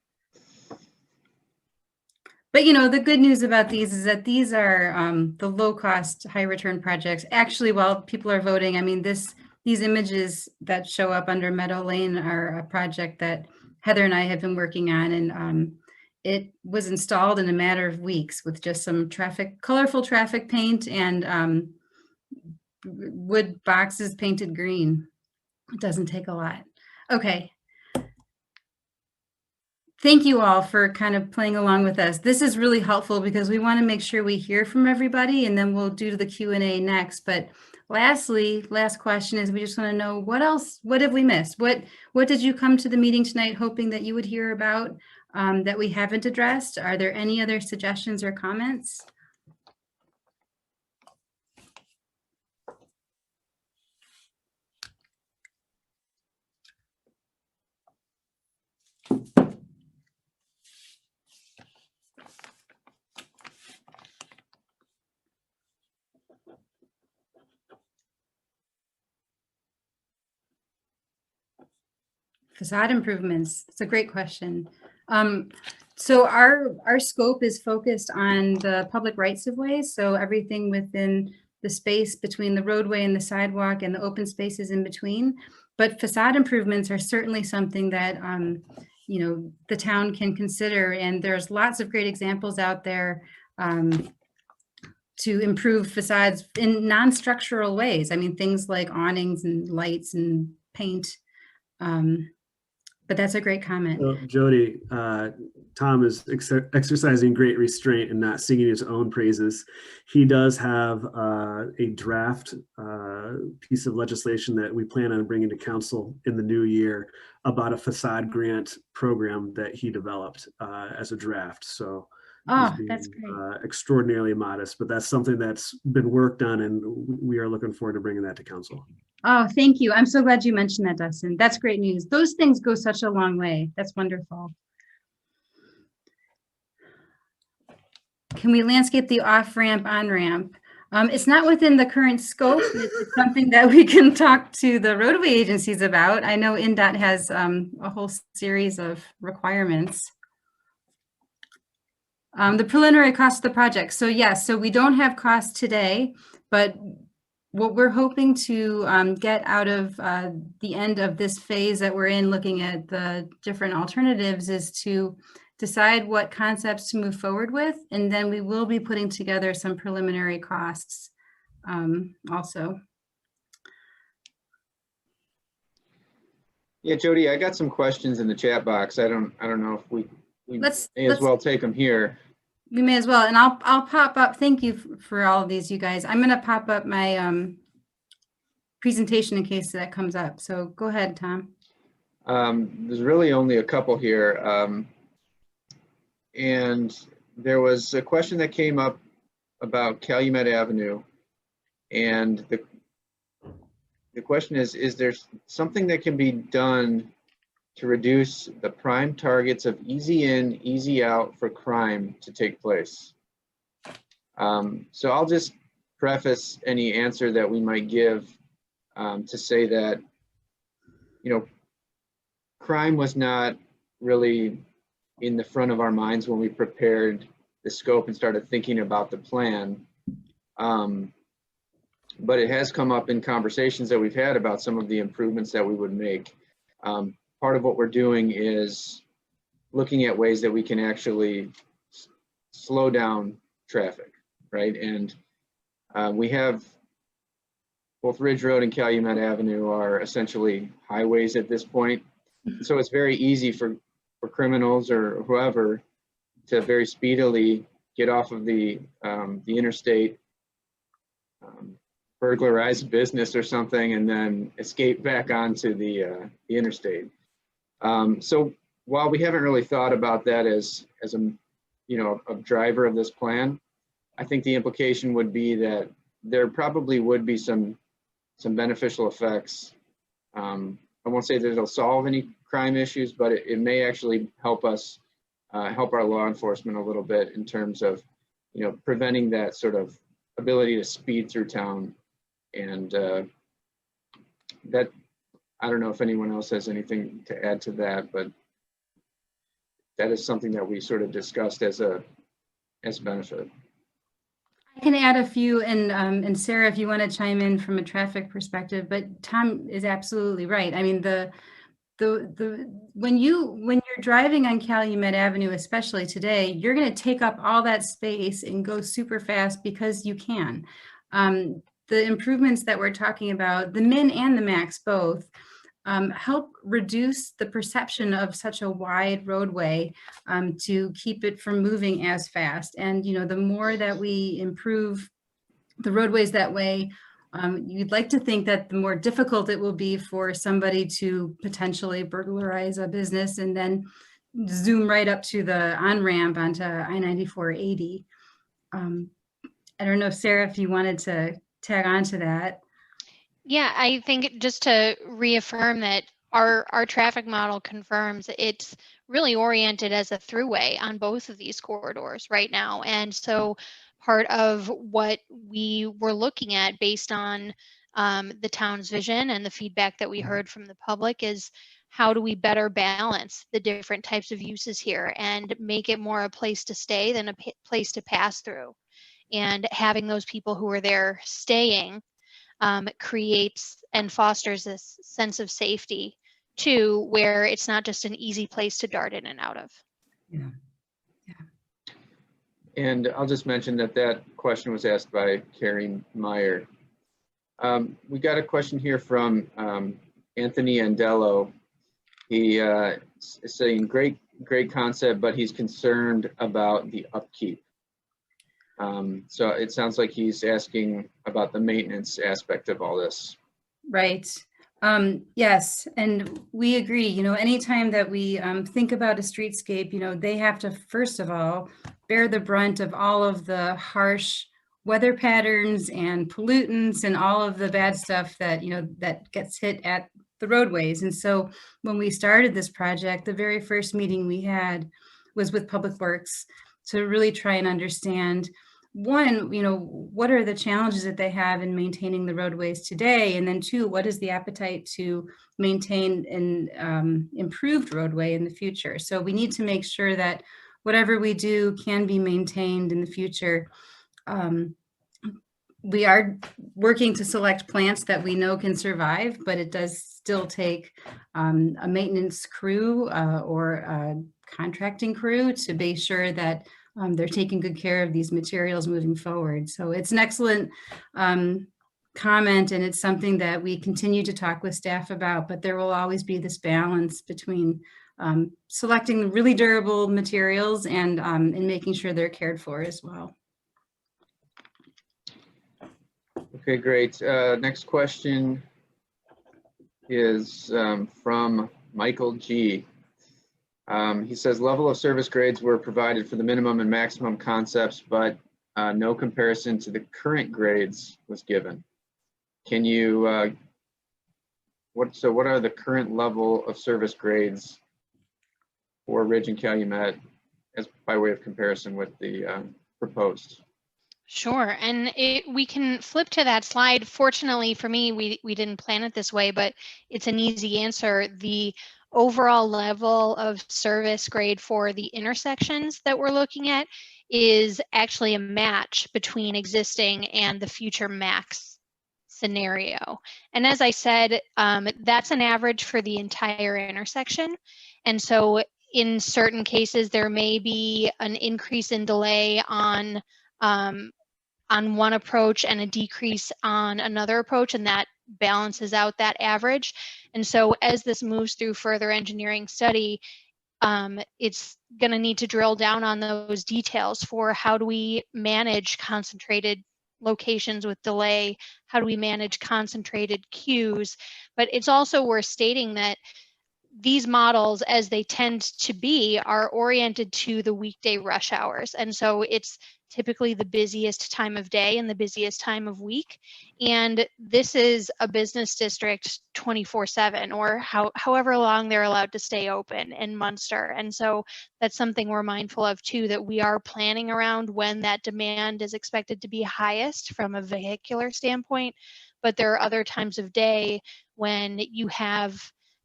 But you know, the good news about these is that these are the low cost, high return projects. Actually, while people are voting, I mean, these images that show up under Meadow Lane are a project that Heather and I have been working on, and it was installed in a matter of weeks with just some colorful traffic paint and wood boxes painted green. It doesn't take a lot. Okay. Thank you all for kind of playing along with us. This is really helpful because we want to make sure we hear from everybody, and then we'll do the Q&A next. But lastly, last question is we just want to know what have we missed? What did you come to the meeting tonight hoping that you would hear about that we haven't addressed? Are there any other suggestions or comments? Facade improvements. It's a great question. So our scope is focused on the public rights of way. So everything within the space between the roadway and the sidewalk and the open spaces in between. But facade improvements are certainly something that you know, the town can consider. And there's lots of great examples out there to improve facades in non-structural ways. I mean, things like awnings and lights and paint. But that's a great comment. So, Jody, Tom is exercising great restraint and not singing his own praises. He does have a draft piece of legislation that we plan on bringing to council in the new year about a facade grant program that he developed as a draft. So oh, that's great. Extraordinarily modest, but that's something that's been worked on, and we are looking forward to bringing that to council. Oh, thank you. I'm so glad you mentioned that, Dustin. That's great news. Those things go such a long way. That's wonderful. Can we landscape the off-ramp, on-ramp? It's not within the current scope. It's something that we can talk to the roadway agencies about. I know INDOT has a whole series of requirements. The preliminary cost of the project. So yes, so we don't have costs today, but what we're hoping to get out of the end of this phase that we're in, looking at the different alternatives, is to decide what concepts to move forward with. And then we will be putting together some preliminary costs also. Yeah, Jody, I got some questions in the chat box. I don't know if we Let's may as well take them here. We may as well, and I'll pop up. Thank you for all of these, you guys. I'm going to pop up my presentation in case that comes up. So go ahead, Tom. There's really only a couple here. And there was a question that came up about Calumet Avenue. And the question is there something that can be done to reduce the prime targets of easy in, easy out for crime to take place? So I'll just preface any answer that we might give to say that, crime was not really in the front of our minds when we prepared the scope and started thinking about the plan. But it has come up in conversations that we've had about some of the improvements that we would make. Part of what we're doing is looking at ways that we can actually slow down traffic, right? And we have both Ridge Road and Calumet Avenue are essentially highways at this point. So it's very easy for criminals or whoever to very speedily get off of the interstate, burglarize a business or something, and then escape back onto the interstate. So while we haven't really thought about that as a driver of this plan, I think the implication would be that there probably would be some beneficial effects. I won't say that it'll solve any crime issues, but it may actually help us, help our law enforcement a little bit in terms of, preventing that sort of ability to speed through town. And that, I don't know if anyone else has anything to add to that, but that is something that we sort of discussed as a benefit. I can add a few, and Sarah, if you want to chime in from a traffic perspective, but Tom is absolutely right. I mean, when you're driving on Calumet Avenue, especially today, you're going to take up all that space and go super fast because you can. The improvements that we're talking about, the min and the max both, help reduce the perception of such a wide roadway to keep it from moving as fast. And, the more that we improve the roadways that way, you'd like to think that the more difficult it will be for somebody to potentially burglarize a business and then zoom right up to the on-ramp onto I-9480. I don't know, Sarah, if you wanted to tag on to that. Yeah, I think just to reaffirm that our traffic model confirms it's really oriented as a throughway on both of these corridors right now. And so part of what we were looking at based on the town's vision and the feedback that we heard from the public is how do we better balance the different types of uses here and make it more a place to stay than a place to pass through. And having those people who are there staying creates and fosters this sense of safety too, where it's not just an easy place to dart in and out of. Yeah. And I'll just mention that question was asked by Carrie Meyer. We got a question here from Anthony Andello. He is saying great concept, but he's concerned about the upkeep. So it sounds like he's asking about the maintenance aspect of all this. Right. Yes, and we agree. Anytime that we think about a streetscape, they have to, first of all, bear the brunt of all of the harsh weather patterns and pollutants and all of the bad stuff that, that gets hit at the roadways. And so when we started this project, the very first meeting we had was with Public Works to really try and understand, one, what are the challenges that they have in maintaining the roadways today? And then two, what is the appetite to maintain an improved roadway in the future? So we need to make sure that whatever we do can be maintained in the future. We are working to select plants that we know can survive, but it does still take a maintenance crew or a contracting crew to be sure that they're taking good care of these materials moving forward. So it's an excellent comment, and it's something that we continue to talk with staff about, but there will always be this balance between selecting really durable materials and making sure they're cared for as well. Okay, great. Next question is from Michael G. He says level of service grades were provided for the minimum and maximum concepts, but no comparison to the current grades was given. Can you, what are the current level of service grades for Ridge and Calumet as by way of comparison with the proposed? Sure, and we can flip to that slide. Fortunately for me, we didn't plan it this way, but it's an easy answer. The overall level of service grade for the intersections that we're looking at is actually a match between existing and the future max scenario. And as I said, that's an average for the entire intersection. And so in certain cases, there may be an increase in delay on one approach and a decrease on another approach, and that balances out that average. And so as this moves through further engineering study, it's going to need to drill down on those details for how do we manage concentrated locations with delay, how do we manage concentrated queues. But it's also worth stating that these models, as they tend to be, are oriented to the weekday rush hours. And so it's typically the busiest time of day and the busiest time of week. And this is a business district 24/7, or however long they're allowed to stay open in Munster. And so that's something we're mindful of too, that we are planning around when that demand is expected to be highest from a vehicular standpoint. But there are other times of day when you have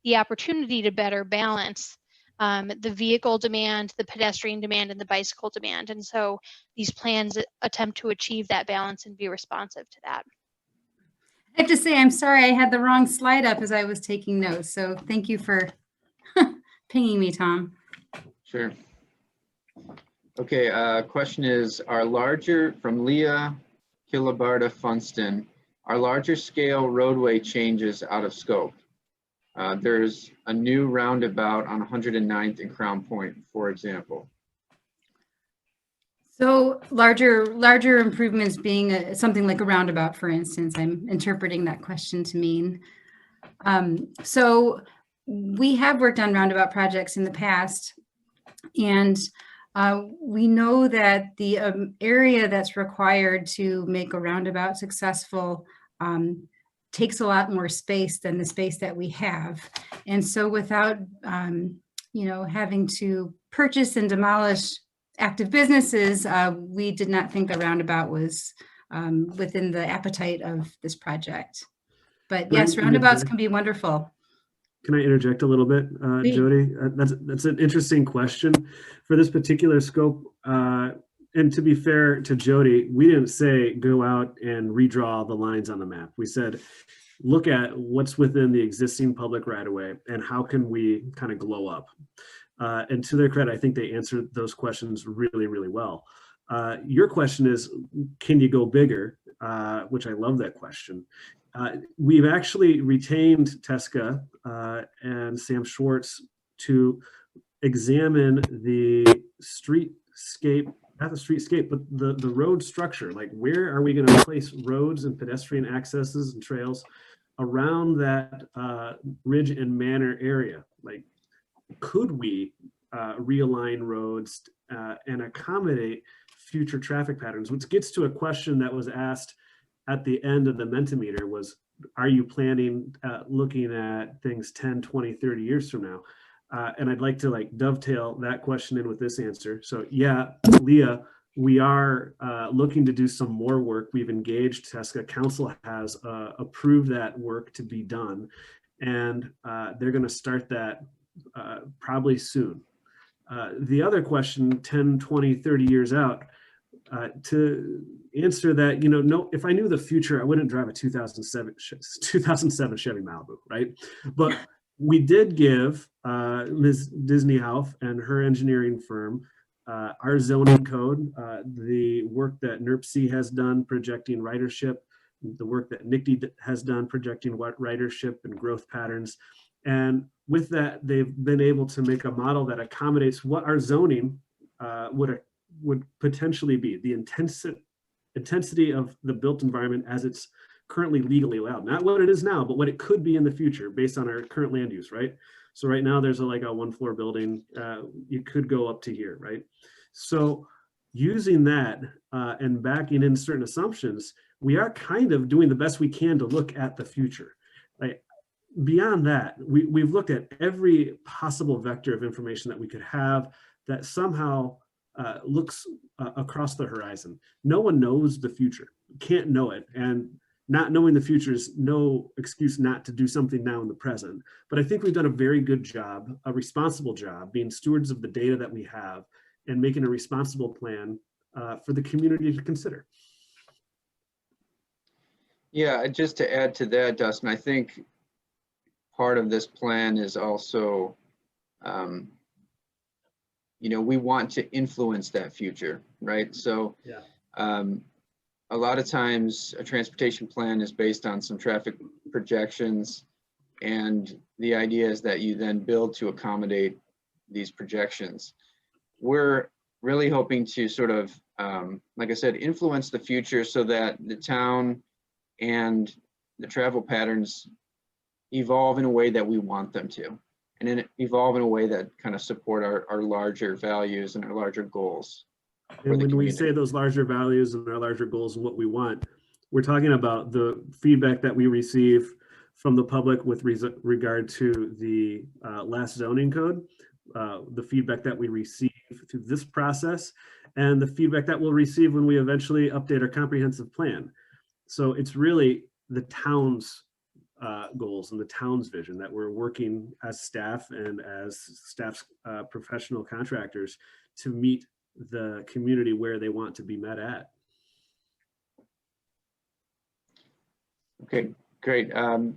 the opportunity to better balance the vehicle demand, the pedestrian demand, and the bicycle demand. And so these plans attempt to achieve that balance and be responsive to that. I have to say, I'm sorry, I had the wrong slide up as I was taking notes. So thank you for pinging me, Tom. Sure. Okay, question is, from Leah Kilabarda Funston, are larger scale roadway changes out of scope? There's a new roundabout on 109th and Crown Point, for example. So larger improvements being something like a roundabout, for instance. I'm interpreting that question to mean. So we have worked on roundabout projects in the past, and we know that the area that's required to make a roundabout successful takes a lot more space than the space that we have. And so without, having to purchase and demolish active businesses, we did not think the roundabout was within the appetite of this project. But yes, roundabouts can be wonderful. Can I interject a little bit, Jody? That's an interesting question for this particular scope. And to be fair to Jody, we didn't say go out and redraw the lines on the map. We said, look at what's within the existing public right-of-way and how can we kind of glow up. And to their credit, I think they answered those questions really, really well. Your question is, can you go bigger? Which I love that question. We've actually retained Tesca and Sam Schwartz to examine the streetscape, not the streetscape, but the road structure. Like, where are we going to place roads and pedestrian accesses and trails around that Ridge and Manor area? Like, could we realign roads and accommodate future traffic patterns? Which gets to a question that was asked at the end of the Mentimeter was, are you planning looking at things 10, 20, 30 years from now? And I'd like to dovetail that question in with this answer. So yeah, Leah, we are looking to do some more work. We've engaged Tesca. Council has approved that work to be done. And they're going to start that probably soon. The other question, 10, 20, 30 years out, to answer that, no, if I knew the future, I wouldn't drive a 2007 Chevy Malibu, right? But we did give Ms. Disney Houf and her engineering firm our zoning code, the work that NERC has done projecting ridership, the work that NICD has done projecting ridership and growth patterns. And with that, they've been able to make a model that accommodates what our zoning would potentially be, the intensity of the built environment as it's currently legally allowed, not what it is now, but what it could be in the future based on our current land use, right? So right now there's like a 1-floor building, you could go up to here, right? So using that and backing in certain assumptions, we are kind of doing the best we can to look at the future. Like, beyond that, we've looked at every possible vector of information that we could have that somehow looks across the horizon. No one knows the future, can't know it. And not knowing the future is no excuse not to do something now in the present. But I think we've done a very good job, a responsible job, being stewards of the data that we have and making a responsible plan for the community to consider. Yeah, just to add to that, Dustin, I think part of this plan is also, you know, we want to influence that future, right? So Yeah. A lot of times a transportation plan is based on some traffic projections, and the idea is that you then build to accommodate these projections. We're really hoping to sort of, like I said, influence the future so that the town and the travel patterns evolve in a way that we want them to, and then evolve in a way that kind of support our larger values and our larger goals. And when we say those larger values and our larger goals and what we want, we're talking about the feedback that we receive from the public with regard to the last zoning code, the feedback that we receive through this process, and the feedback that we'll receive when we eventually update our comprehensive plan. So it's really the town's goals and the town's vision that we're working as staff and as staff's professional contractors to meet the community where they want to be met at. Okay, great.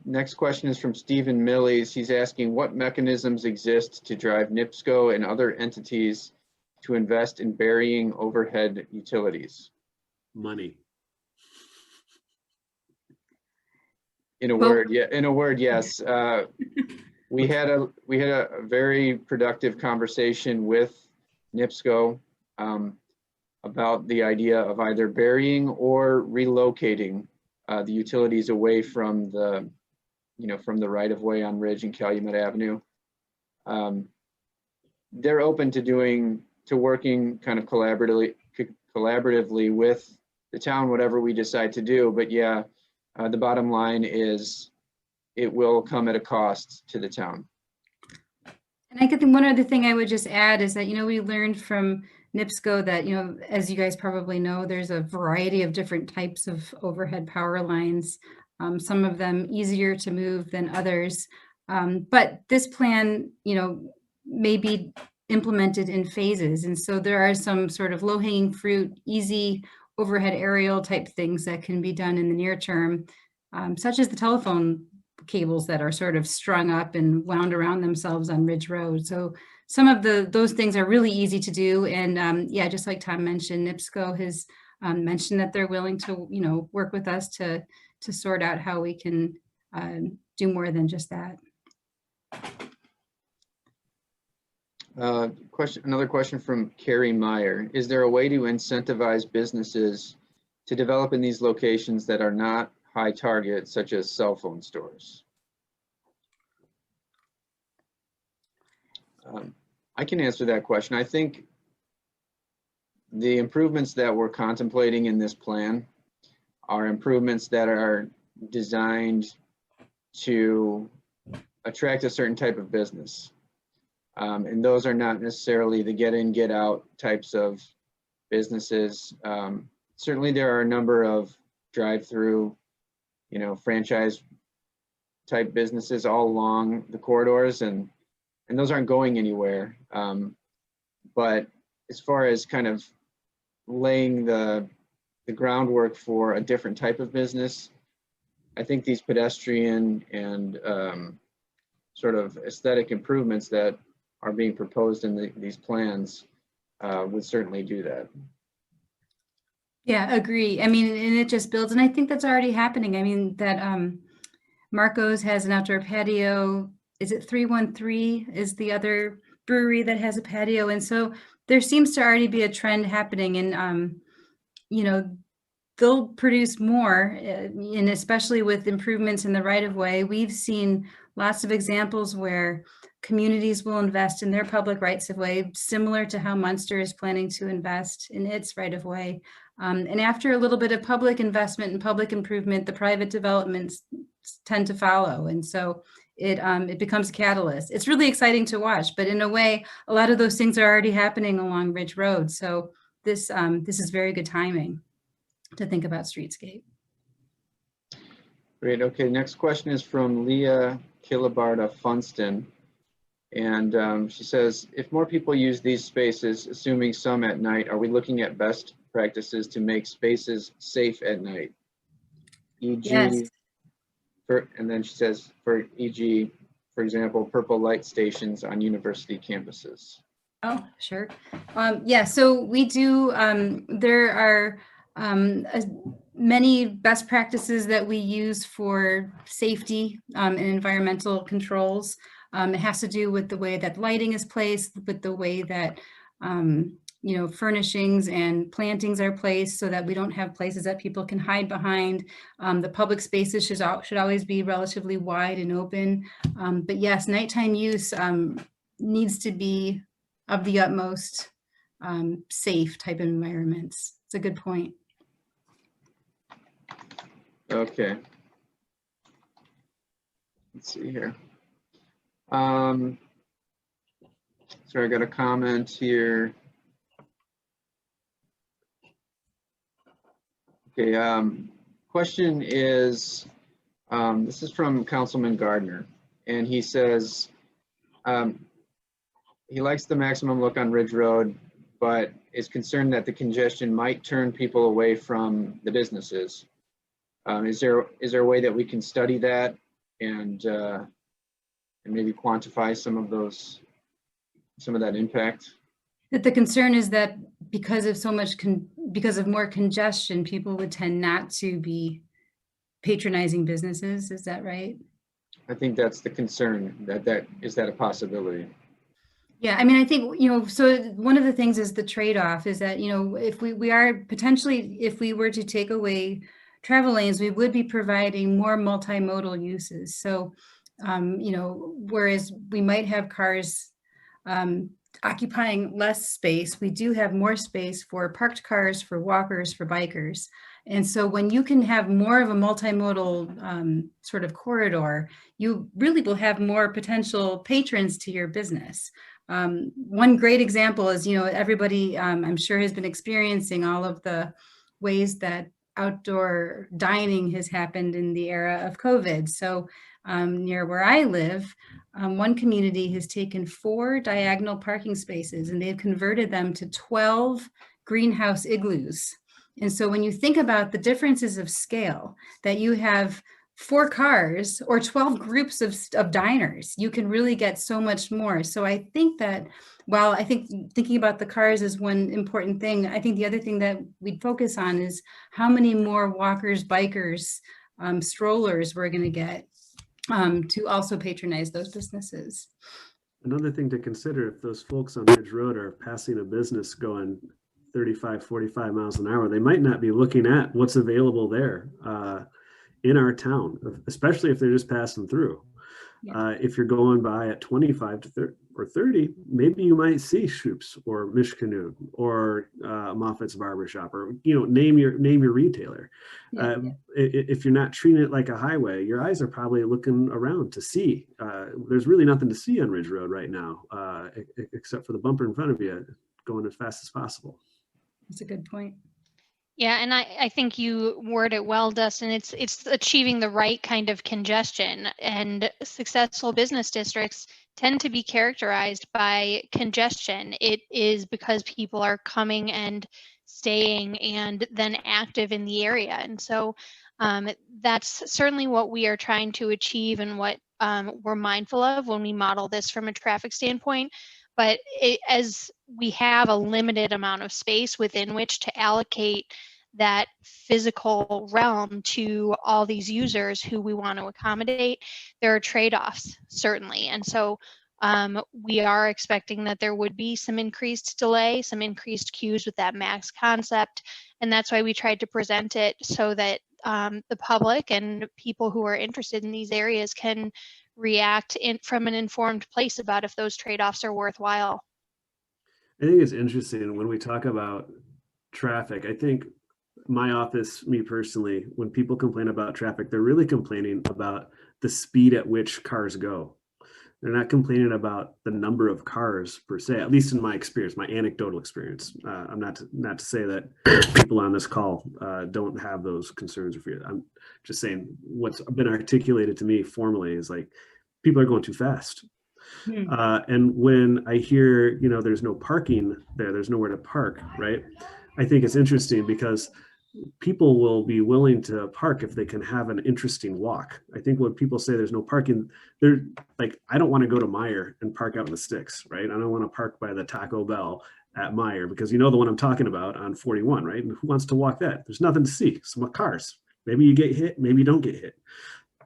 Next question is from Stephen Millies. He's asking, what mechanisms exist to drive NIPSCO and other entities to invest in burying overhead utilities? Money. In a word, yeah. In a word, yes. We had a very productive conversation with NIPSCO about the idea of either burying or relocating the utilities away from the, from the right of way on Ridge and Calumet Avenue. They're open to working kind of collaboratively with the town, whatever we decide to do. But yeah, the bottom line is it will come at a cost to the town. And I think one other thing I would just add is that, we learned from NIPSCO that, as you guys probably know, there's a variety of different types of overhead power lines, some of them easier to move than others. But this plan, may be implemented in phases. And so there are some sort of low-hanging fruit, easy overhead aerial type things that can be done in the near term, such as the telephone cables that are sort of strung up and wound around themselves on Ridge Road. So some of those things are really easy to do. And yeah, just like Tom mentioned, NIPSCO has mentioned that they're willing to, work with us to sort out how we can do more than just that. Another question from Carrie Meyer. Is there a way to incentivize businesses to develop in these locations that are not high target, such as cell phone stores? I can answer that question. I think the improvements that we're contemplating in this plan are improvements that are designed to attract a certain type of business. And those are not necessarily the get in, get out types of businesses. Certainly there are a number of drive-through, franchise type businesses all along the corridors, and those aren't going anywhere. But as far as kind of laying the groundwork for a different type of business, I think these pedestrian and sort of aesthetic improvements that are being proposed in these plans would certainly do that. Yeah, agree. I mean, and it just builds, and I think that's already happening. I mean, that Marco's has an outdoor patio. Is it 313 is the other brewery that has a patio? And so there seems to already be a trend happening. And, they'll produce more, and especially with improvements in the right of way. We've seen lots of examples where communities will invest in their public rights of way, similar to how Munster is planning to invest in its right of way. And after a little bit of public investment and public improvement, the private developments tend to follow. And so it becomes a catalyst. It's really exciting to watch, but in a way, a lot of those things are already happening along Ridge Road. So this is very good timing to think about streetscape. Great. Okay. Next question is from Leah Kilabarda Funston. And she says, if more people use these spaces, assuming some at night, are we looking at best practices to make spaces safe at night? E.g., Yes. and then she says, for e.g., for example, purple light stations on university campuses. Oh, sure. Yeah, so we do, there are many best practices that we use for safety and environmental controls. It has to do with the way that lighting is placed, with the way that furnishings and plantings are placed, so that we don't have places that people can hide behind. The public spaces should always be relatively wide and open. But yes, nighttime use needs to be of the utmost safe type of environments. It's a good point. Okay. Let's see here. Sorry, I got a comment here. Okay, question is, this is from Councilman Gardner, and he says he likes the maximum look on Ridge Road, but is concerned that the congestion might turn people away from the businesses. Is there a way that we can study that and maybe quantify some of that impact? That the concern is that because of so much, because of more congestion, people would tend not to be patronizing businesses. Is that right? I think that's the concern. Is that a possibility? Yeah, I mean, I think, so one of the things is the trade-off is that, if we are potentially, if we were to take away travel lanes, we would be providing more multimodal uses. So, whereas we might have cars occupying less space, we do have more space for parked cars, for walkers, for bikers. And so when you can have more of a multimodal sort of corridor, you really will have more potential patrons to your business. One great example is, everybody I'm sure has been experiencing all of the ways that outdoor dining has happened in the era of COVID. So near where I live, one community has taken 4 diagonal parking spaces and they've converted them to 12 greenhouse igloos. And so when you think about the differences of scale, that you have 4 cars or 12 groups of diners, you can really get so much more. So I think that, while I think thinking about the cars is one important thing, I think the other thing that we'd focus on is how many more walkers, bikers, strollers we're going to get to also patronize those businesses. Another thing to consider, if those folks on Ridge Road are passing a business going 35, 45 miles an hour, they might not be looking at what's available there in our town, especially if they're just passing through. Yeah. If you're going by at 25 to 30 or 30, maybe you might see Shoop's or Mishkanu or Moffitt's Barbershop, or name your retailer. Yeah. If you're not treating it like a highway, your eyes are probably looking around to see. There's really nothing to see on Ridge Road right now, except for the bumper in front of you going as fast as possible. That's a good point. Yeah, and I think you word it well, Dustin. It's achieving the right kind of congestion, and successful business districts tend to be characterized by congestion. It is because people are coming and staying and then active in the area. And so that's certainly what we are trying to achieve and what we're mindful of when we model this from a traffic standpoint. But as we have a limited amount of space within which to allocate that physical realm to all these users who we want to accommodate, there are trade-offs, certainly. And so We are expecting that there would be some increased delay, some increased queues with that max concept. And that's why we tried to present it so that the public and people who are interested in these areas can react from an informed place about if those trade-offs are worthwhile. I think it's interesting when we talk about traffic. I think my office, me personally, when people complain about traffic, they're really complaining about the speed at which cars go. They're not complaining about the number of cars per se, at least in my experience, my anecdotal experience. I'm not to say that people on this call don't have those concerns or fears. I'm just saying what's been articulated to me formally is like, people are going too fast. And when I hear, there's no parking there, there's nowhere to park, right? I think it's interesting because people will be willing to park if they can have an interesting walk. I think when people say there's no parking, they're like, I don't want to go to Meijer and park out in the sticks, right? I don't want to park by the Taco Bell at Meijer because you know the one I'm talking about on 41, right? And who wants to walk that? There's nothing to see. Some cars. Maybe you get hit, maybe you don't get hit.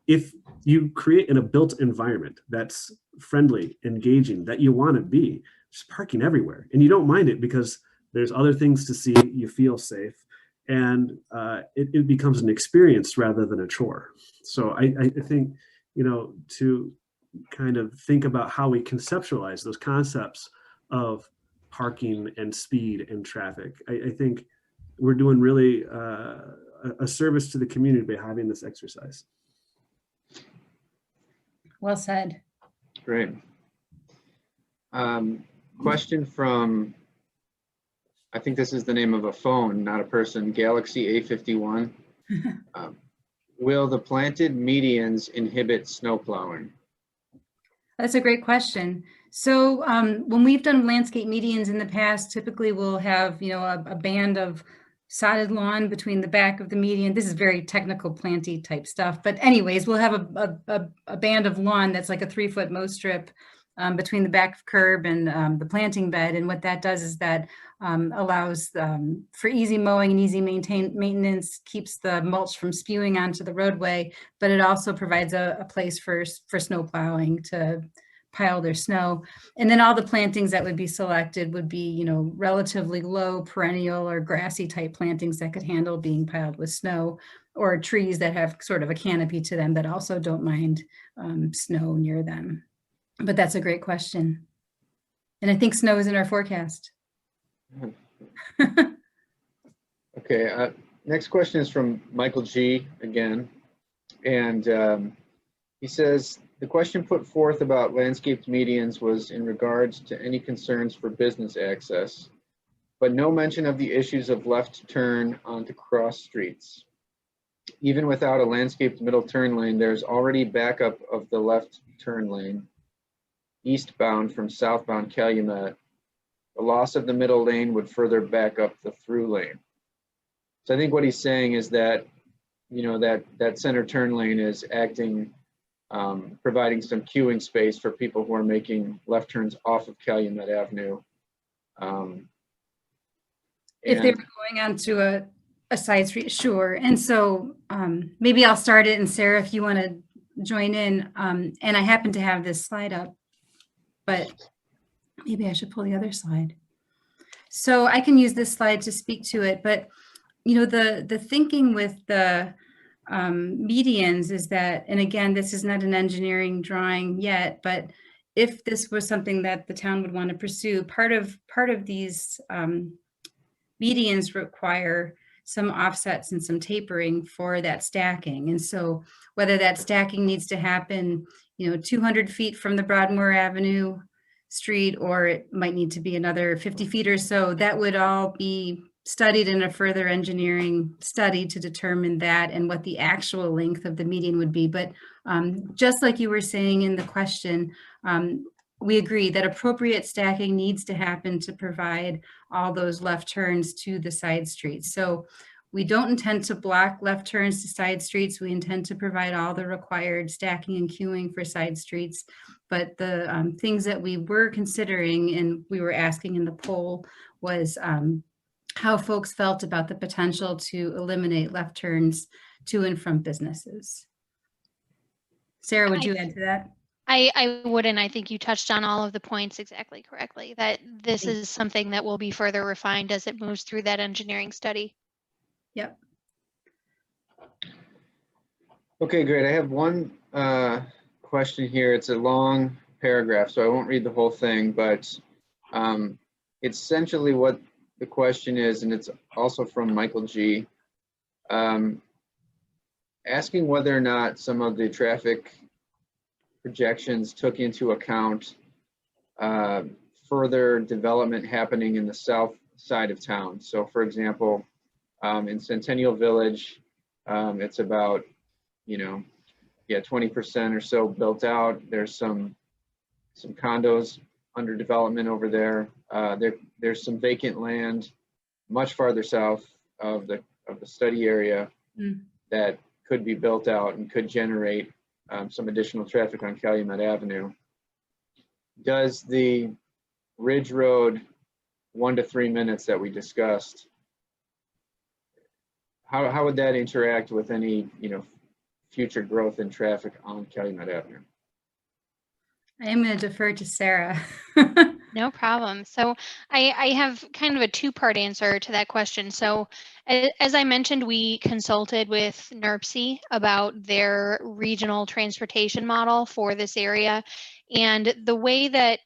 If you create in a built environment that's friendly, engaging, that you want to be, just parking everywhere. And you don't mind it because there's other things to see, you feel safe. And it becomes an experience rather than a chore. So I think, to kind of think about how we conceptualize those concepts of parking and speed and traffic, I think we're doing really a service to the community by having this exercise. Well said. Great. Question from, I think this is the name of a phone, not a person, Galaxy A51. Will the planted medians inhibit snow plowing? That's a great question. So when we've done landscape medians in the past, typically we'll have, a band of sodded lawn between the back of the median. This is very technical planty type stuff. But anyways, we'll have a band of lawn that's like a 3-foot mow strip between the back of curb and the planting bed. And what that does is that allows for easy mowing and easy maintenance, keeps the mulch from spewing onto the roadway, but it also provides a place for snow plowing to pile their snow. And then all the plantings that would be selected would be, relatively low perennial or grassy type plantings that could handle being piled with snow, or trees that have sort of a canopy to them that also don't mind snow near them. But that's a great question. And I think snow is in our forecast. Okay, next question is from Michael G. again. And he says, the question put forth about landscaped medians was in regards to any concerns for business access, but no mention of the issues of left turn onto cross streets. Even without a landscaped middle turn lane, there's already backup of the left turn lane eastbound from southbound Calumet. The loss of the middle lane would further back up the through lane. So I think what he's saying is that, that center turn lane is acting, providing some queuing space for people who are making left turns off of Calumet Avenue. If they were going onto a side street, sure. And so maybe I'll start it, and Sarah, if you want to join in, and I happen to have this slide up, but maybe I should pull the other slide. So I can use this slide to speak to it, but the thinking with the medians is that, and again, this is not an engineering drawing yet, but if this was something that the town would want to pursue, part of these medians require some offsets and some tapering for that stacking. And so whether that stacking needs to happen, 200 feet from the Broadmoor Avenue street, or it might need to be another 50 feet or so, that would all be studied in a further engineering study to determine that and what the actual length of the median would be. But just like you were saying in the question, we agree that appropriate stacking needs to happen to provide all those left turns to the side streets. So we don't intend to block left turns to side streets. We intend to provide all the required stacking and queuing for side streets. But the things that we were considering and we were asking in the poll was how folks felt about the potential to eliminate left turns to and from businesses. Sarah, would you add to that? I wouldn't. I think you touched on all of the points exactly correctly, that this is something that will be further refined as it moves through that engineering study. Yep. Okay, great. I have one question here. It's a long paragraph, so I won't read the whole thing, but it's essentially what the question is, and it's also from Michael G. Asking whether or not some of the traffic projections took into account further development happening in the south side of town. So for example, in Centennial Village, it's about, 20% or so built out. There's some condos under development over there. There's some vacant land much farther south of the study area that could be built out and could generate some additional traffic on Calumet Avenue. Does the Ridge Road 1 to 3 minutes that we discussed, how would that interact with any future growth in traffic on Calumet Avenue? I am going to defer to Sarah. No problem. So I have kind of a two-part answer to that question. So as I mentioned, we consulted with NERC about their regional transportation model for this area. And the way that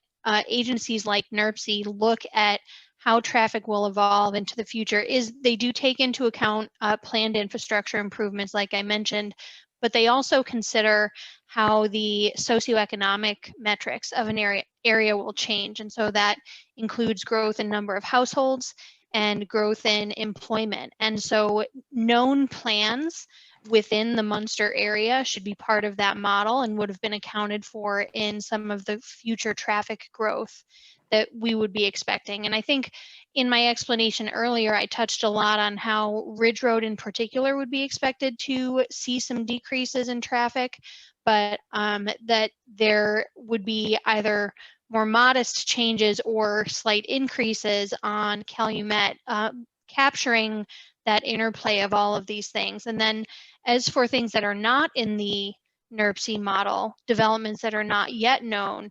agencies like NERC look at how traffic will evolve into the future is they do take into account planned infrastructure improvements, like I mentioned, but they also consider how the socioeconomic metrics of an area will change. And so that includes growth in number of households and growth in employment. And so known plans within the Munster area should be part of that model and would have been accounted for in some of the future traffic growth that we would be expecting. And I think in my explanation earlier, I touched a lot on how Ridge Road in particular would be expected to see some decreases in traffic, but that there would be either more modest changes or slight increases on Calumet, capturing that interplay of all of these things. And then as for things that are not in the NERC model, developments that are not yet known,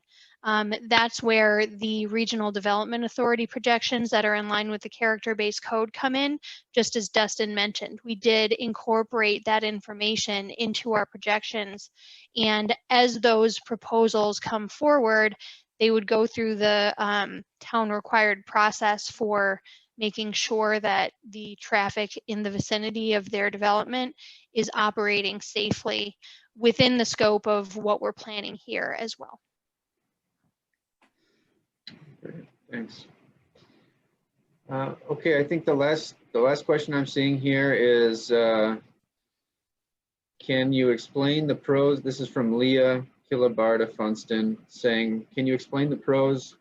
that's where the Regional Development Authority projections that are in line with the character-based code come in, just as Dustin mentioned. We did incorporate that information into our projections. And as those proposals come forward, they would go through the town required process for making sure that the traffic in the vicinity of their development is operating safely within the scope of what we're planning here as well. Great, thanks. Okay, I think the last question I'm seeing here is, can you explain the pros? This is from Leah Kilabarda Funston saying, can you explain the pros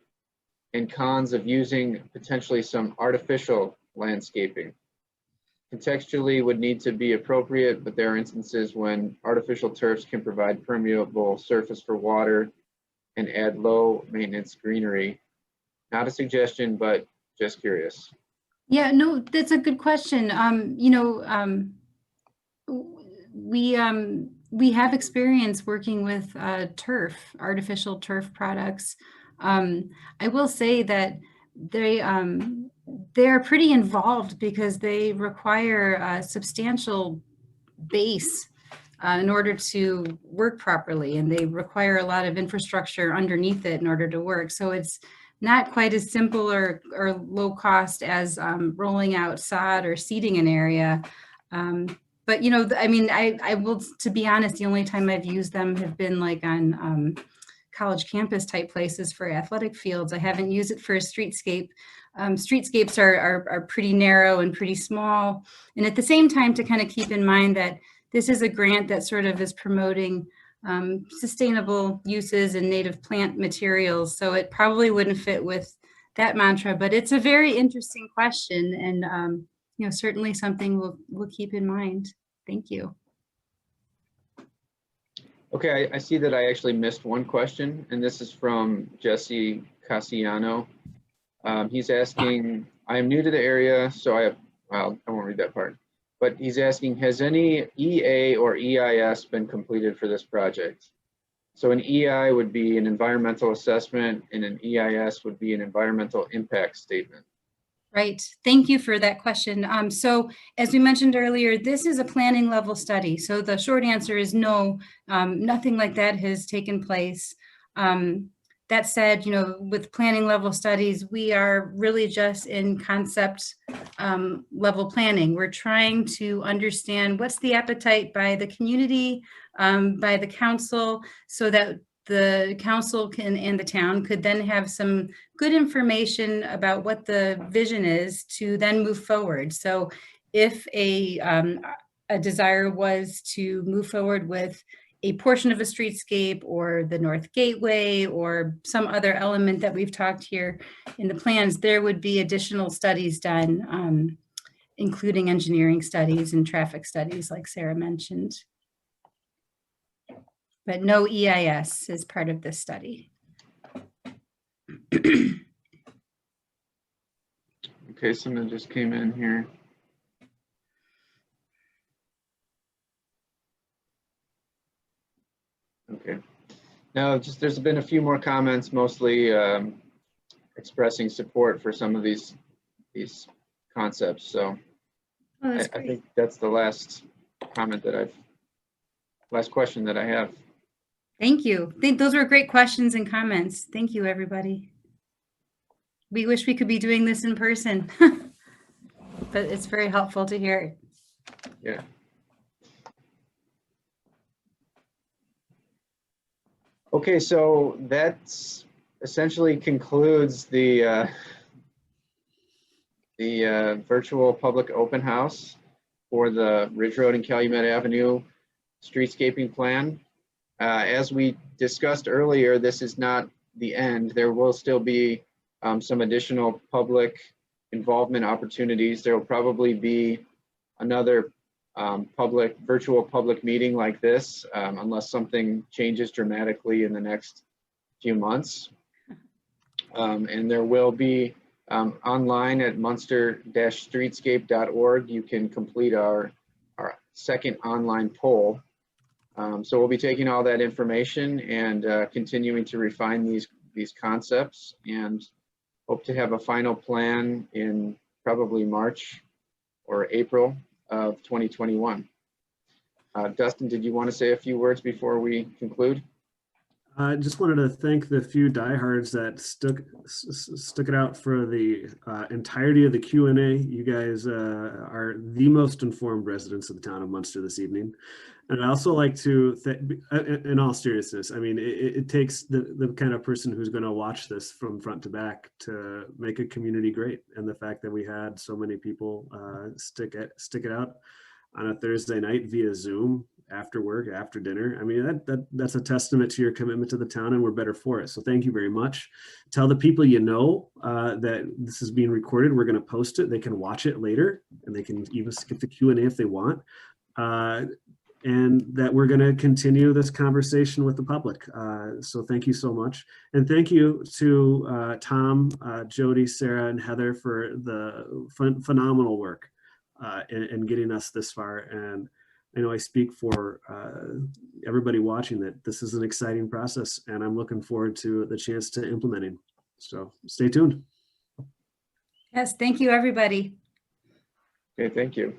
and cons of using potentially some artificial landscaping? Contextually would need to be appropriate, but there are instances when artificial turfs can provide permeable surface for water and add low maintenance greenery. Not a suggestion, but just curious. Yeah, no, that's a good question. We have experience working with artificial turf products. I will say that they're pretty involved because they require a substantial base in order to work properly, and they require a lot of infrastructure underneath it in order to work. So it's not quite as simple or low cost as rolling out sod or seeding an area. But I will, to be honest, the only time I've used them have been like on college campus type places for athletic fields. I haven't used it for a streetscape. Streetscapes are pretty narrow and pretty small. And at the same time, to kind of keep in mind that this is a grant that sort of is promoting sustainable uses and native plant materials. So it probably wouldn't fit with that mantra, but it's a very interesting question, and certainly something we'll keep in mind. Thank you. Okay, I see that I actually missed one question, and this is from Jesse Cassiano. He's asking, I am new to the area, so I won't read that part, but he's asking, has any EA or EIS been completed for this project? So an EI would be an environmental assessment, and an EIS would be an environmental impact statement. Right. Thank you for that question. So as we mentioned earlier, this is a planning level study. So the short answer is no, nothing like that has taken place. That said, you know, with planning level studies, we are really just in concept level planning. We're trying to understand what's the appetite by the community, by the council, so that the council can and the town could then have some good information about what the vision is to then move forward. So if a desire was to move forward with a portion of a streetscape or the North Gateway or some other element that we've talked here in the plans, there would be additional studies done, including engineering studies and traffic studies like Sarah mentioned. But no EIS is part of this study. Okay, someone just came in here. Okay. Now, there's been a few more comments, mostly expressing support for some of these concepts. So I think that's the last comment that last question that I have. Thank you. I think those were great questions and comments. Thank you, everybody. We wish we could be doing this in person, but it's very helpful to hear it. Yeah. Okay, so that's essentially concludes the virtual public open house for the Ridge Road and Calumet Avenue streetscaping plan. As we discussed earlier, this is not the end. There will still be some additional public involvement opportunities. There will probably be another virtual public meeting like this, unless something changes dramatically in the next few months. And there will be online at munster-streetscape.org. You can complete our second online poll. So we'll be taking all that information and continuing to refine these concepts, and hope to have a final plan in probably March or April of 2021. Dustin, did you want to say a few words before we conclude? I just wanted to thank the few diehards that stuck it out for the entirety of the Q&A. You guys are the most informed residents of the town of Munster this evening. And I also like to, in all seriousness, I mean, it takes the kind of person who's going to watch this from front to back to make a community great. And the fact that we had so many people stick it out on a Thursday night via Zoom, after work, after dinner. I mean, that's a testament to your commitment to the town, and we're better for it. So thank you very much. Tell the people you know that this is being recorded. We're going to post it. They can watch it later, and they can even skip the Q&A if they want. And that we're going to continue this conversation with the public. So thank you so much. And thank you to Tom, Jody, Sarah, and Heather for the phenomenal work in getting us this far. And I know I speak for everybody watching that this is an exciting process, and I'm looking forward to the chance to implementing. So stay tuned. Yes, thank you, everybody. Okay, thank you.